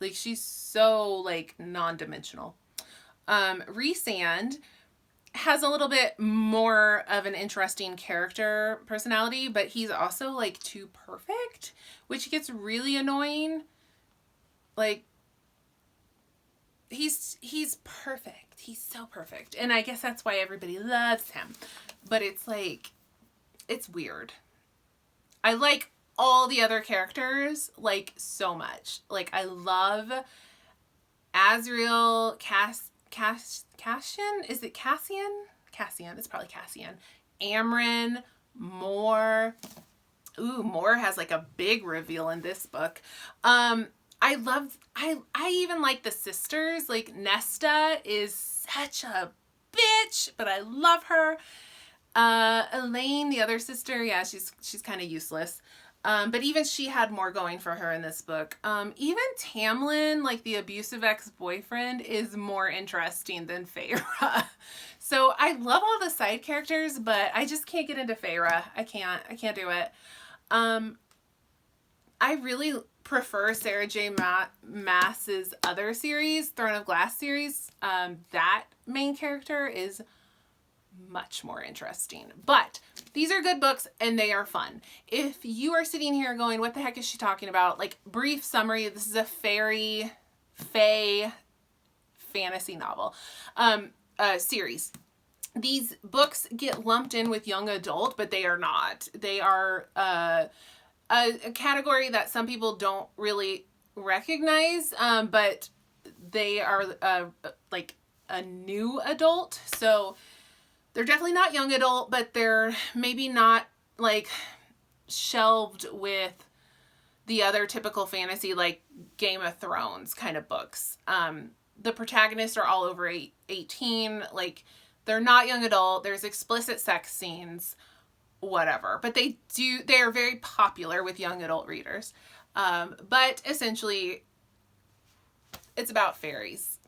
A: Like, she's so, like, non-dimensional. Rhysand has a little bit more of an interesting character personality, but he's also, like, too perfect, which gets really annoying. Like, he's perfect. He's so perfect. And I guess that's why everybody loves him. But it's like, it's weird. I like all the other characters, like, so much. Like, I love Azriel, Cassian? Is it Cassian? Cassian. It's probably Cassian. Amryn, Moore. Ooh, Moore has like a big reveal in this book. I even like the sisters. Like, Nesta is such a bitch, but I love her. Elaine, the other sister, yeah, she's kind of useless. But even she had more going for her in this book. Even Tamlin, like the abusive ex-boyfriend, is more interesting than Feyre. So I love all the side characters, but I just can't get into Feyre. I can't do it. I really prefer Sarah J. Maas's other series, Throne of Glass series. That main character is much more interesting. But these are good books and they are fun. If you are sitting here going, what the heck is she talking about? Like, brief summary, this is a fae fantasy novel series. These books get lumped in with young adult, but they are not. They are a category that some people don't really recognize, but they are like a new adult. So they're definitely not young adult, but they're maybe not like shelved with the other typical fantasy like Game of Thrones kind of books. The protagonists are all over 18. Like, they're not young adult. There's explicit sex scenes, whatever. But they are very popular with young adult readers. But essentially, it's about fairies.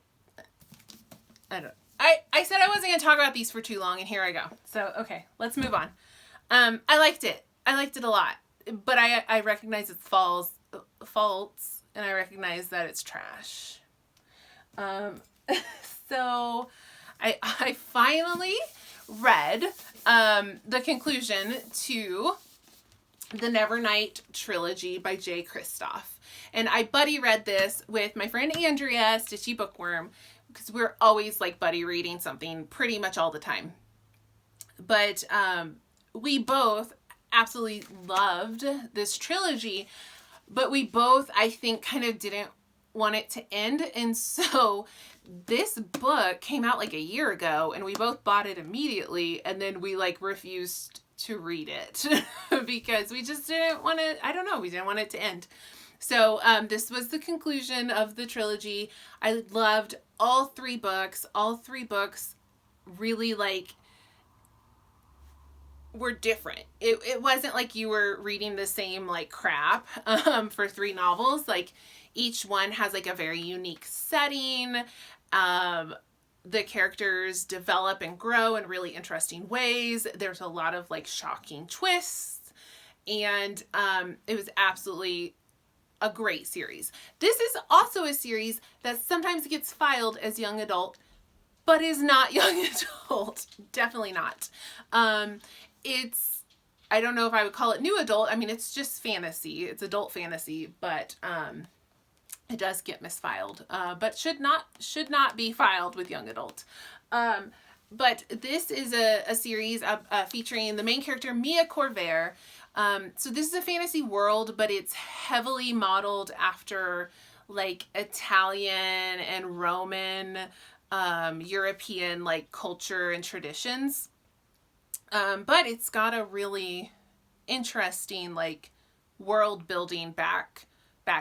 A: I said I wasn't going to talk about these for too long, and here I go. So, okay, let's move on. I liked it. I liked it a lot. But I recognize its faults, and I recognize that it's trash. So, I finally read the conclusion to the Nevernight Trilogy by J. Kristoff. And I buddy read this with my friend Andrea, Stitchy Bookworm, because we're always like buddy reading something pretty much all the time. But we both absolutely loved this trilogy, but we both, I think, kind of didn't want it to end. And so this book came out like a year ago and we both bought it immediately, and then we like refused to read it because we just didn't want to, I don't know, we didn't want it to end. So this was the conclusion of the trilogy. I loved all three books. All three books really like were different. It wasn't like you were reading the same like crap for three novels. Like, each one has like a very unique setting. The characters develop and grow in really interesting ways. There's a lot of like shocking twists, and it was absolutely a great series. This is also a series that sometimes gets filed as young adult, but is not young adult. Definitely not. It's, I don't know if I would call it new adult. I mean, it's just fantasy. It's adult fantasy, but it does get misfiled, but should not be filed with young adult. But this is a series featuring the main character, Mia Corvair. So this is a fantasy world, but it's heavily modeled after like Italian and Roman, European like culture and traditions. But it's got a really interesting like world building back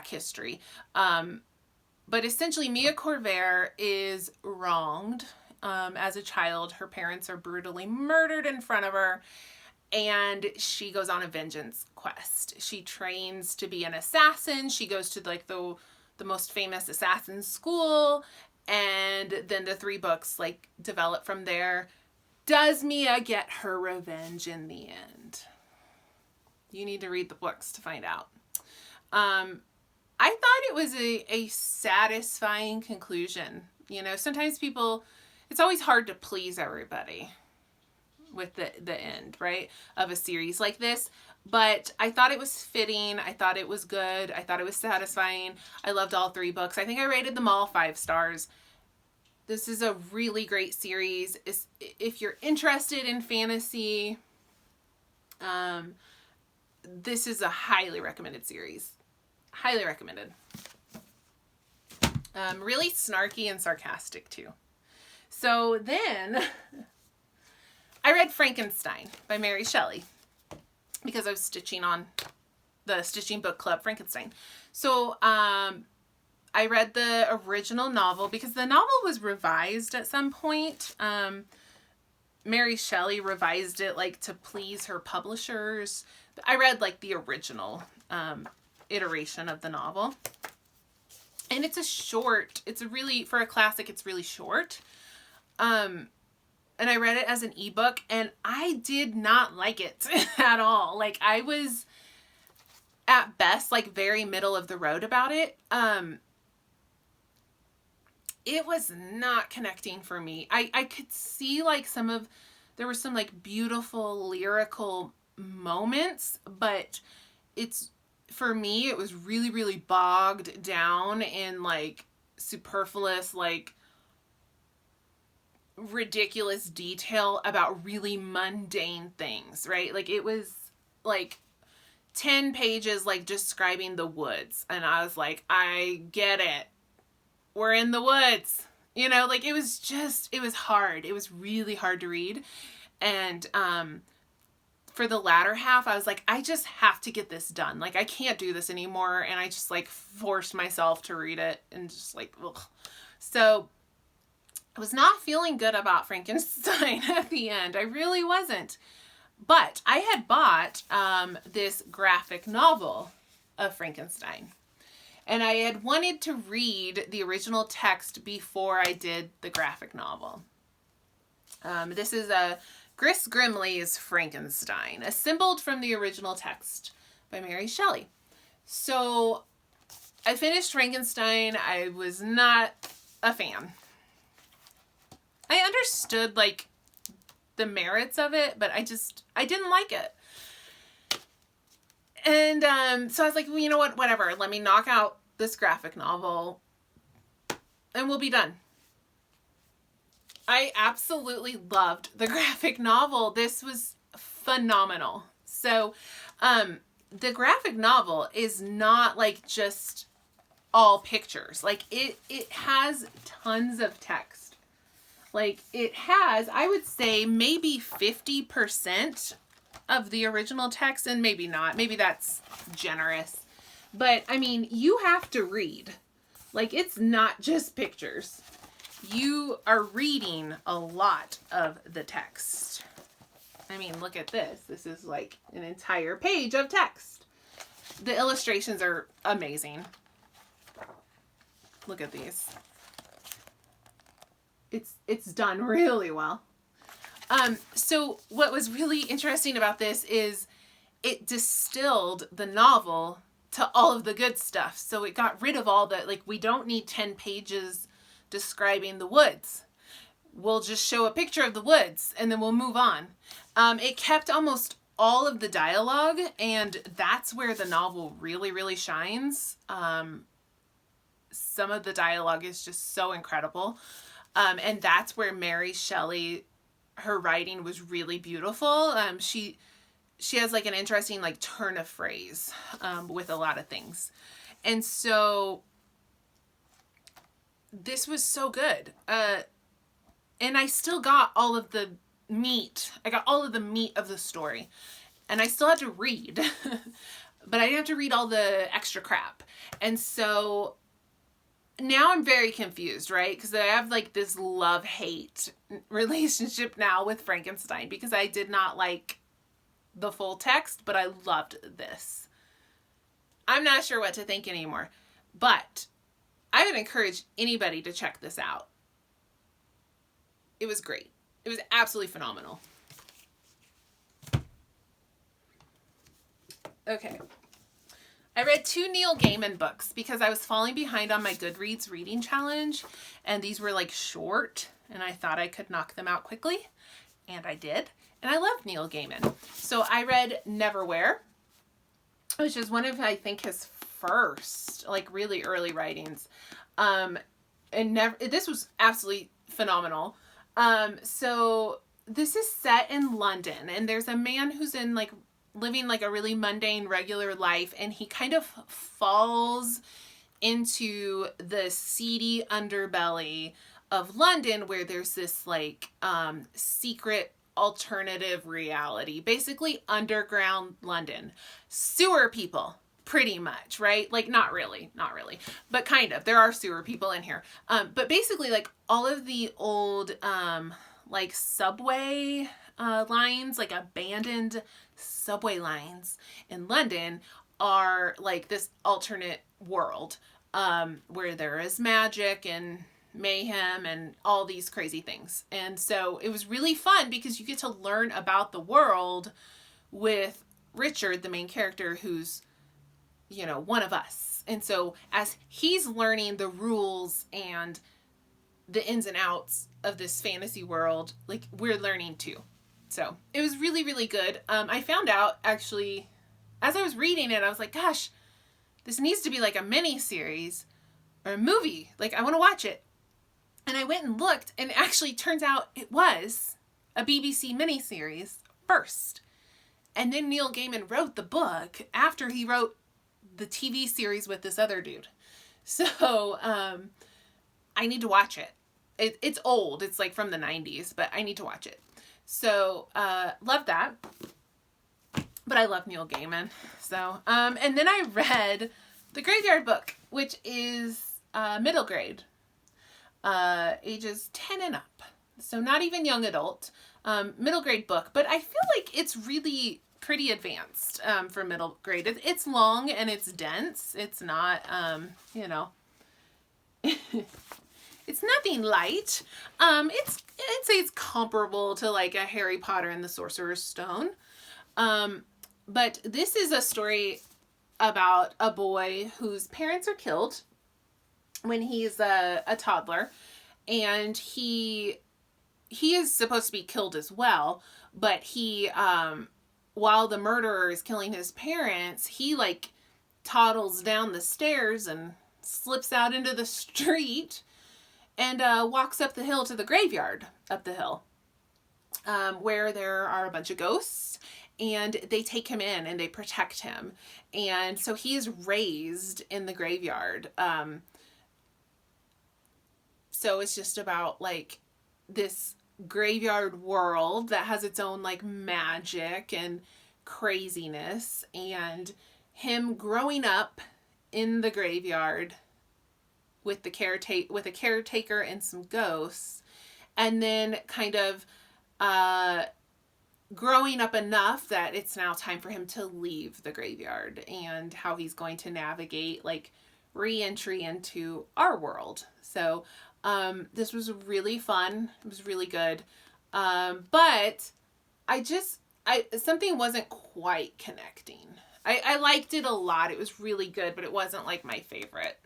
A: history. But essentially Mia Corvair is wronged. As a child, her parents are brutally murdered in front of her, and she goes on a vengeance quest. She trains to be an assassin. She goes to like the most famous assassin school, and then the 3 books like develop from there. Does Mia get her revenge in the end? You need to read the books to find out. I thought it was a satisfying conclusion. You know, sometimes people, it's always hard to please everybody with the end, right, of a series like this. But I thought it was fitting. I thought it was good. I thought it was satisfying. I loved all 3 books. I think I rated them all 5 stars. This is a really great series. If you're interested in fantasy, this is a highly recommended series. Highly recommended. Really snarky and sarcastic too. So then I read Frankenstein by Mary Shelley because I was stitching on the Stitching Book Club Frankenstein. So I read the original novel because the novel was revised at some point. Mary Shelley revised it like to please her publishers. I read like the original iteration of the novel. And it's for a classic, it's really short. And I read it as an ebook, and I did not like it at all. Like, I was at best like very middle of the road about it. It was not connecting for me. I could see like there were some like beautiful lyrical moments, but for me, it was really, really bogged down in like superfluous, like ridiculous detail about really mundane things, right? Like it was like 10 pages like describing the woods, and I was like, I get it. We're in the woods. You know, like it was hard. It was really hard to read. And for the latter half, I was like, I just have to get this done. Like, I can't do this anymore. And I just like forced myself to read it and just like, ugh. So I was not feeling good about Frankenstein at the end. I really wasn't. But I had bought this graphic novel of Frankenstein. And I had wanted to read the original text before I did the graphic novel. This is Gris Grimley's Frankenstein, assembled from the original text by Mary Shelley. So I finished Frankenstein. I was not a fan. I understood like the merits of it, but I didn't like it. And so I was like, well, you know what, whatever. Let me knock out this graphic novel and we'll be done. I absolutely loved the graphic novel. This was phenomenal. So the graphic novel is not like just all pictures. Like it has tons of text. Like it has, I would say maybe 50% of the original text, and maybe not. Maybe that's generous. But I mean, you have to read. Like it's not just pictures. You are reading a lot of the text. I mean, look at this. This is like an entire page of text. The illustrations are amazing. Look at these. It's done really well. So what was really interesting about this is it distilled the novel to all of the good stuff. So it got rid of all the, like, we don't need 10 pages describing the woods. We'll just show a picture of the woods and then we'll move on. It kept almost all of the dialogue, and that's where the novel really, really shines. Some of the dialogue is just so incredible. And that's where Mary Shelley, her writing was really beautiful. She has like an interesting like turn of phrase with a lot of things. And so this was so good. And I still got all of the meat. I got all of the meat of the story. And I still had to read. but I didn't have to read all the extra crap. And so now I'm very confused, right? Because I have like this love-hate relationship now with Frankenstein, because I did not like the full text, but I loved this. I'm not sure what to think anymore, but I would encourage anybody to check this out. It was great. It was absolutely phenomenal. Okay. I read 2 Neil Gaiman books because I was falling behind on my Goodreads reading challenge, and these were like short, and I thought I could knock them out quickly, and I did. And I love Neil Gaiman. So I read Neverwhere, which is one of, I think, his first, like, really early writings. This was absolutely phenomenal. So this is set in London, and there's a man who's in, like, living like a really mundane, regular life, and he kind of falls into the seedy underbelly of London, where there's this like secret alternative reality, basically underground London. Sewer people, pretty much, right? Like, not really, but kind of. There are sewer people in here. But basically, like, all of the old like subway lines, like abandoned subway lines in London, are like this alternate world where there is magic and mayhem and all these crazy things. And so it was really fun because you get to learn about the world with Richard, the main character, who's, you know, one of us. And so as he's learning the rules and the ins and outs of this fantasy world, like, we're learning too. So it was really, really good. I found out, actually, as I was reading it, I was like, gosh, this needs to be like a mini series or a movie. Like, I want to watch it. And I went and looked, and it actually turns out it was a BBC miniseries first. And then Neil Gaiman wrote the book after he wrote the TV series with this other dude. So I need to watch it. It's old. It's like from the 90s, but I need to watch it. So, love that. But I love Neil Gaiman. So, and then I read The Graveyard Book, which is middle grade, ages 10 and up. So not even young adult, middle grade book. But I feel like it's really pretty advanced for middle grade. It's long and it's dense. It's not, you know, it's nothing light. I'd say it's comparable to like a Harry Potter and the Sorcerer's Stone. But this is a story about a boy whose parents are killed when he's a toddler, and he is supposed to be killed as well, but he, while the murderer is killing his parents, he like toddles down the stairs and slips out into the street and walks up the hill to the graveyard up the hill, where there are a bunch of ghosts, and they take him in and they protect him. And so he is raised in the graveyard. So it's just about like this graveyard world that has its own like magic and craziness, and him growing up in the graveyard with a caretaker and some ghosts, and then kind of growing up enough that it's now time for him to leave the graveyard, and how he's going to navigate like re-entry into our world. So this was really fun. It was really good. But something wasn't quite connecting. I liked it a lot. It was really good, but it wasn't like my favorite.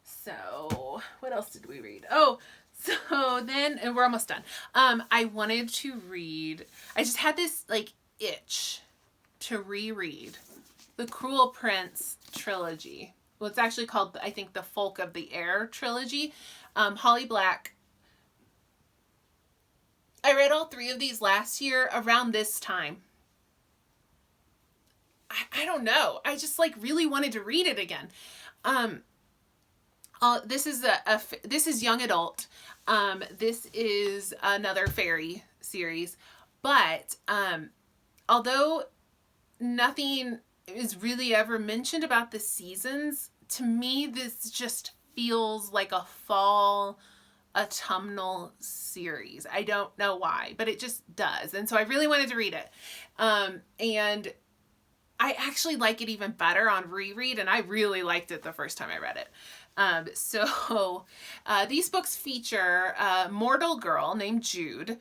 A: So what else did we read? Oh, so then, and we're almost done. I wanted to read, I just had this like itch to reread the Cruel Prince trilogy. Well, it's actually called, I think, the Folk of the Air trilogy. Holly Black. I read all 3 of these last year around this time. I don't know. I just like really wanted to read it again. This is young adult. This is another fairy series, but although nothing is really ever mentioned about the seasons, to me, this just feels like a fall autumnal series. I don't know why, but it just does. And so I really wanted to read it. And I actually like it even better on reread, and I really liked it the first time I read it. These books feature a mortal girl named Jude,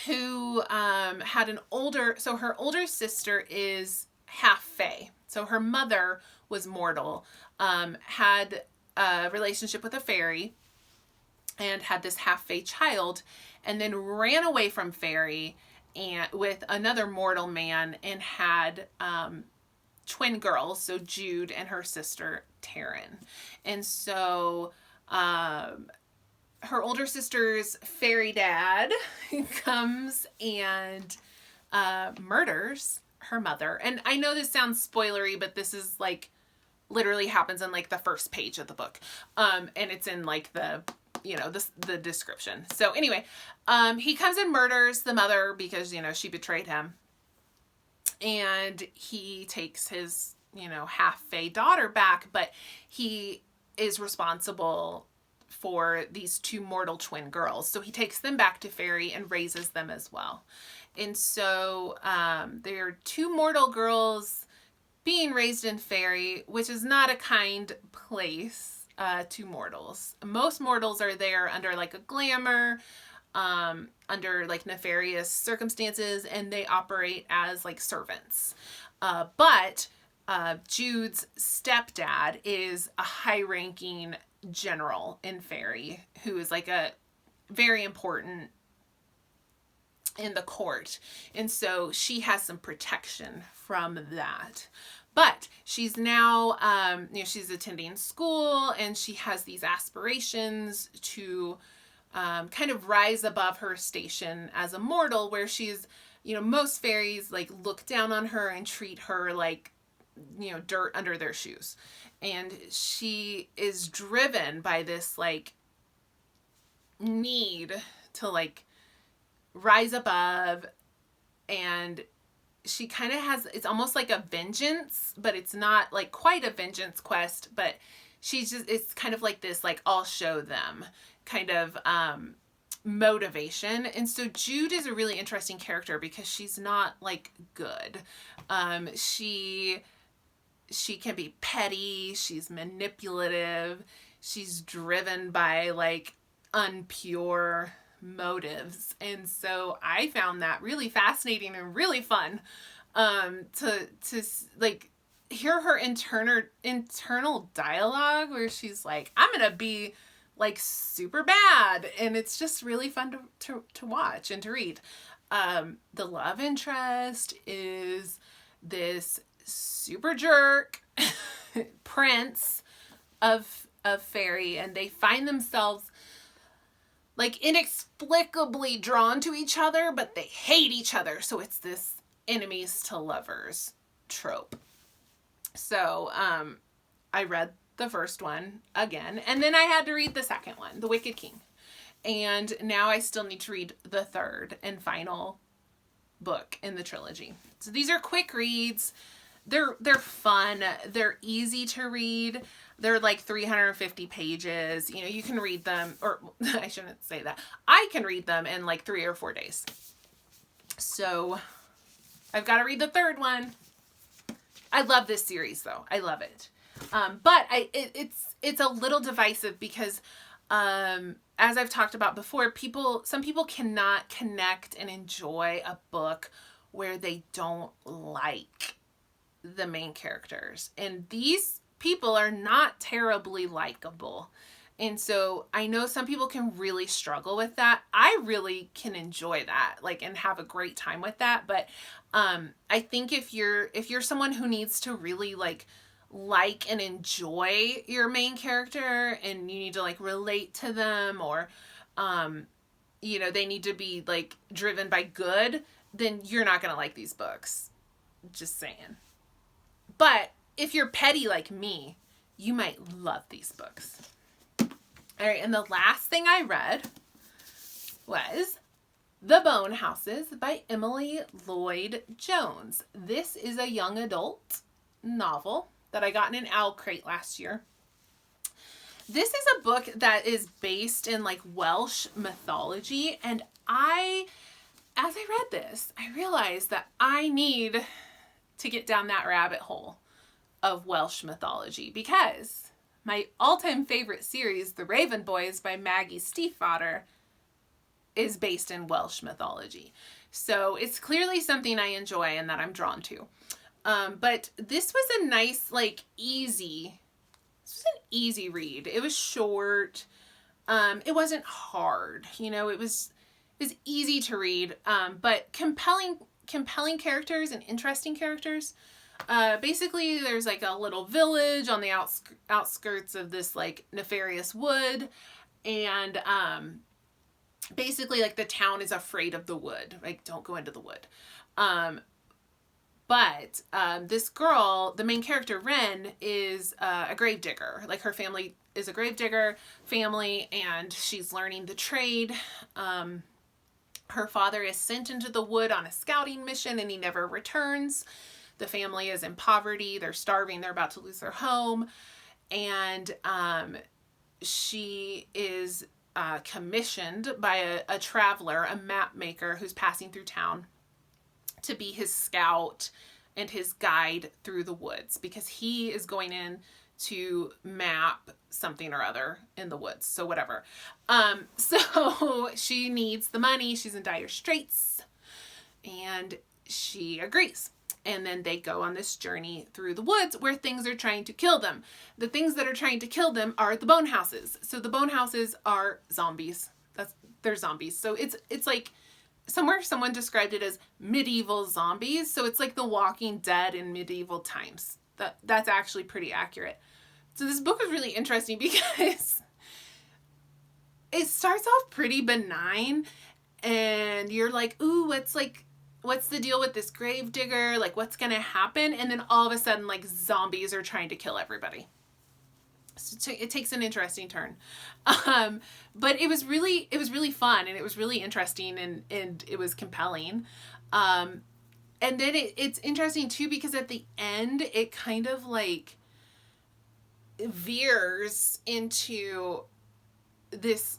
A: who had an older, so her older sister is half fae. So her mother was mortal, had a relationship with a fairy, and had this half fae child, and then ran away from fairy and with another mortal man, and had twin girls, so Jude and her sister Taryn. And so her older sister's fairy dad comes and murders her mother. And I know this sounds spoilery, but this is like literally happens in like the first page of the book. And it's in like the description. So anyway, he comes and murders the mother because, she betrayed him. And he takes his, half fae daughter back, but he is responsible for these two mortal twin girls. So he takes them back to fairy and raises them as well. And so there are two mortal girls being raised in fairy, which is not a kind place to mortals. Most mortals are there under like a glamour, under like nefarious circumstances, and they operate as like servants. But Jude's stepdad is a high-ranking general in fairy who is like a very important in the court. And so she has some protection from that. But she's now, she's attending school, and she has these aspirations to kind of rise above her station as a mortal, where she's, most fairies like look down on her and treat her like, dirt under their shoes. And she is driven by this like need to like rise above, and she kind of has, it's almost like a vengeance, but it's not like quite a vengeance quest, but it's kind of like this, like, I'll show them kind of motivation. And so Jude is a really interesting character because she's not like good. She can be petty. She's manipulative. She's driven by like unpure motives. And so I found that really fascinating and really fun to like hear her internal dialogue where she's like, I'm gonna be like super bad, and it's just really fun to watch and to read. The love interest is this super jerk prince of fairy, and they find themselves like inexplicably drawn to each other, but they hate each other. So it's this enemies to lovers trope. So I read the first one again, and then I had to read the second one, The Wicked King. And now I still need to read the third and final book in the trilogy. So these are quick reads. They're fun. They're easy to read. They're like 350 pages. You can read them, or I shouldn't say that. I can read them in like 3 or 4 days. So I've got to read the third one. I love this series though. I love it. But it's a little divisive because, as I've talked about before, some people cannot connect and enjoy a book where they don't like the main characters. And these people are not terribly likable. And so I know some people can really struggle with that. I really can enjoy that, like, and have a great time with that. But I think if you're someone who needs to really like and enjoy your main character, and you need to like relate to them, or they need to be like driven by good, then you're not gonna like these books. Just saying. But if you're petty like me, you might love these books. All right, and the last thing I read was The Bone Houses by Emily Lloyd Jones. This is a young adult novel that I got in an owl crate last year. This is a book that is based in like Welsh mythology, and as I read this, I realized that I need to get down that rabbit hole of Welsh mythology, because my all-time favorite series, The Raven Boys by Maggie Stiefvater, is based in Welsh mythology. So it's clearly something I enjoy and that I'm drawn to. But this was a nice, like, easy read. It was short. It wasn't hard. You know, it was easy to read, but compelling characters and interesting characters. Basically, there's like a little village on the outskirts of this like nefarious wood, and basically like the town is afraid of the wood. Like, don't go into the wood. But this girl, the main character, Wren, is a gravedigger. Like, her family is a gravedigger family, and she's learning the trade. Her father is sent into the wood on a scouting mission, and he never returns. The family is in poverty. They're starving. They're about to lose their home. And she is commissioned by a traveler, a map maker who's passing through town, to be his scout and his guide through the woods, because he is going in to map something or other in the woods. So whatever. So she needs the money. She's in dire straits, and she agrees. And then they go on this journey through the woods where things are trying to kill them. The things that are trying to kill them are the bone houses. So the bone houses are zombies. They're zombies. So it's like, somewhere someone described it as medieval zombies. So it's like The Walking Dead in medieval times. That's actually pretty accurate. So this book is really interesting because it starts off pretty benign, and you're like, ooh, what's the deal with this gravedigger? Like, what's gonna happen? And then all of a sudden, like, zombies are trying to kill everybody. So it takes an interesting turn. But it was really fun, and it was really interesting, and it was compelling. And then it's interesting too, because at the end, it kind of like veers into this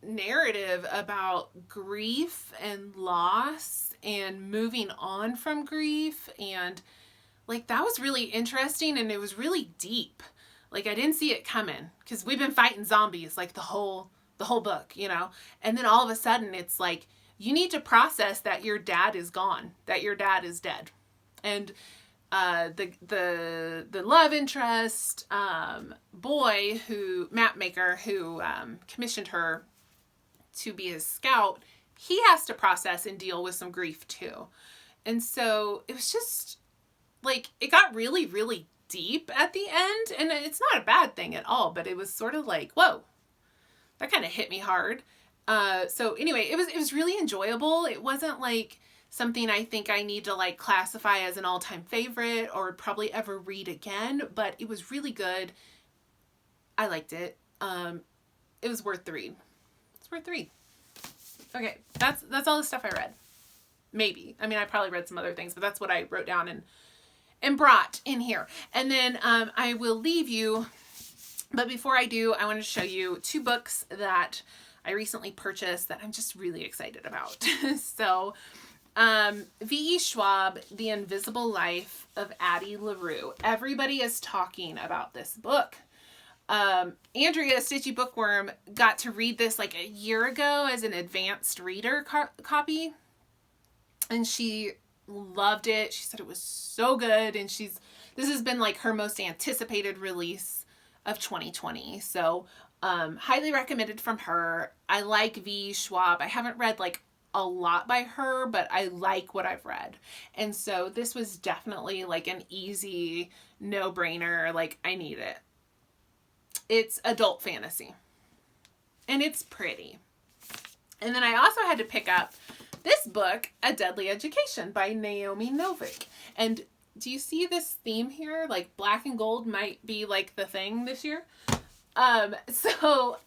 A: narrative about grief and loss and moving on from grief, and like, that was really interesting, and it was really deep. Like, I didn't see it coming, because we've been fighting zombies like the whole book, you know. And then all of a sudden it's like, you need to process that your dad is gone, that your dad is dead. And the love interest, boy, map maker who commissioned her to be his scout, he has to process and deal with some grief too. And so it was just like, it got really, really deep at the end, and it's not a bad thing at all, but it was sort of like, whoa, that kind of hit me hard. So anyway, it was really enjoyable. It wasn't like something I think I need to like classify as an all-time favorite or probably ever read again, but it was really good. I liked it. It was worth the read. It's worth the read. Okay, that's all the stuff I read. Maybe. I mean, I probably read some other things, but that's what I wrote down and brought in here. And then I will leave you, but before I do, I want to show you two books that I recently purchased that I'm just really excited about. So, V.E. Schwab, The Invisible Life of Addie LaRue. Everybody is talking about this book. Andrea, Stitchy Bookworm, got to read this like a year ago as an advanced reader copy, and she loved it. She said it was so good, and this has been like her most anticipated release of 2020. So highly recommended from her. I like V. Schwab. I haven't read like a lot by her, but I like what I've read. And so this was definitely like an easy no-brainer. Like, I need it. It's adult fantasy, and it's pretty. And then I also had to pick up this book, A Deadly Education by Naomi Novik. And do you see this theme here? Like, black and gold might be like the thing this year. So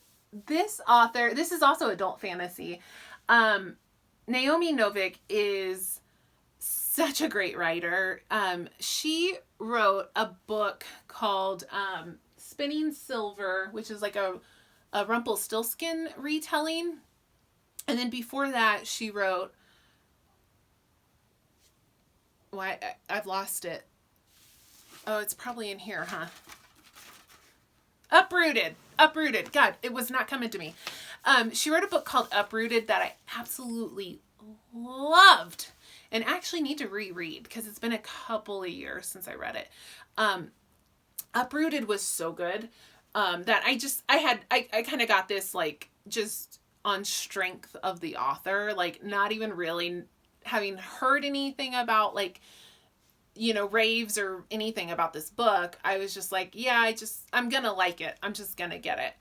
A: this author, this is also adult fantasy. Naomi Novik is such a great writer. She wrote a book called Spinning Silver, which is like a Rumpelstiltskin retelling. And then before that, she wrote... Why? I've lost it. Oh, it's probably in here, huh? Uprooted. God, it was not coming to me. She wrote a book called Uprooted that I absolutely loved and actually need to reread because it's been a couple of years since I read it. Uprooted was so good that I kind of got this like just on strength of the author, like not even really having heard anything about like, you know, raves or anything about this book. I was just like, yeah, I'm gonna like it. I'm just gonna get it.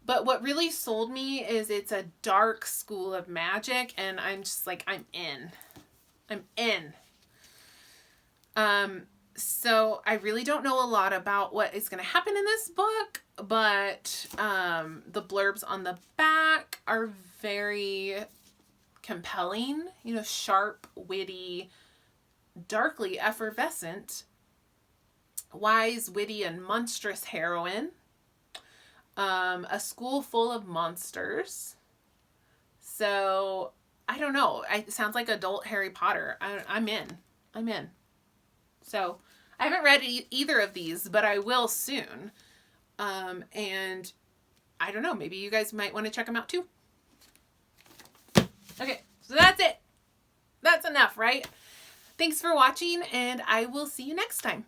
A: But what really sold me is it's a dark school of magic, and I'm just like, I'm in. So I really don't know a lot about what is going to happen in this book, but the blurbs on the back are very compelling, you know, sharp, witty, darkly effervescent, wise, witty, and monstrous heroine. A school full of monsters. So, I don't know. It sounds like adult Harry Potter. I'm in. So, I haven't read either of these, but I will soon. And I don't know. Maybe you guys might want to check them out too. Okay, so that's it. That's enough, right? Thanks for watching, and I will see you next time.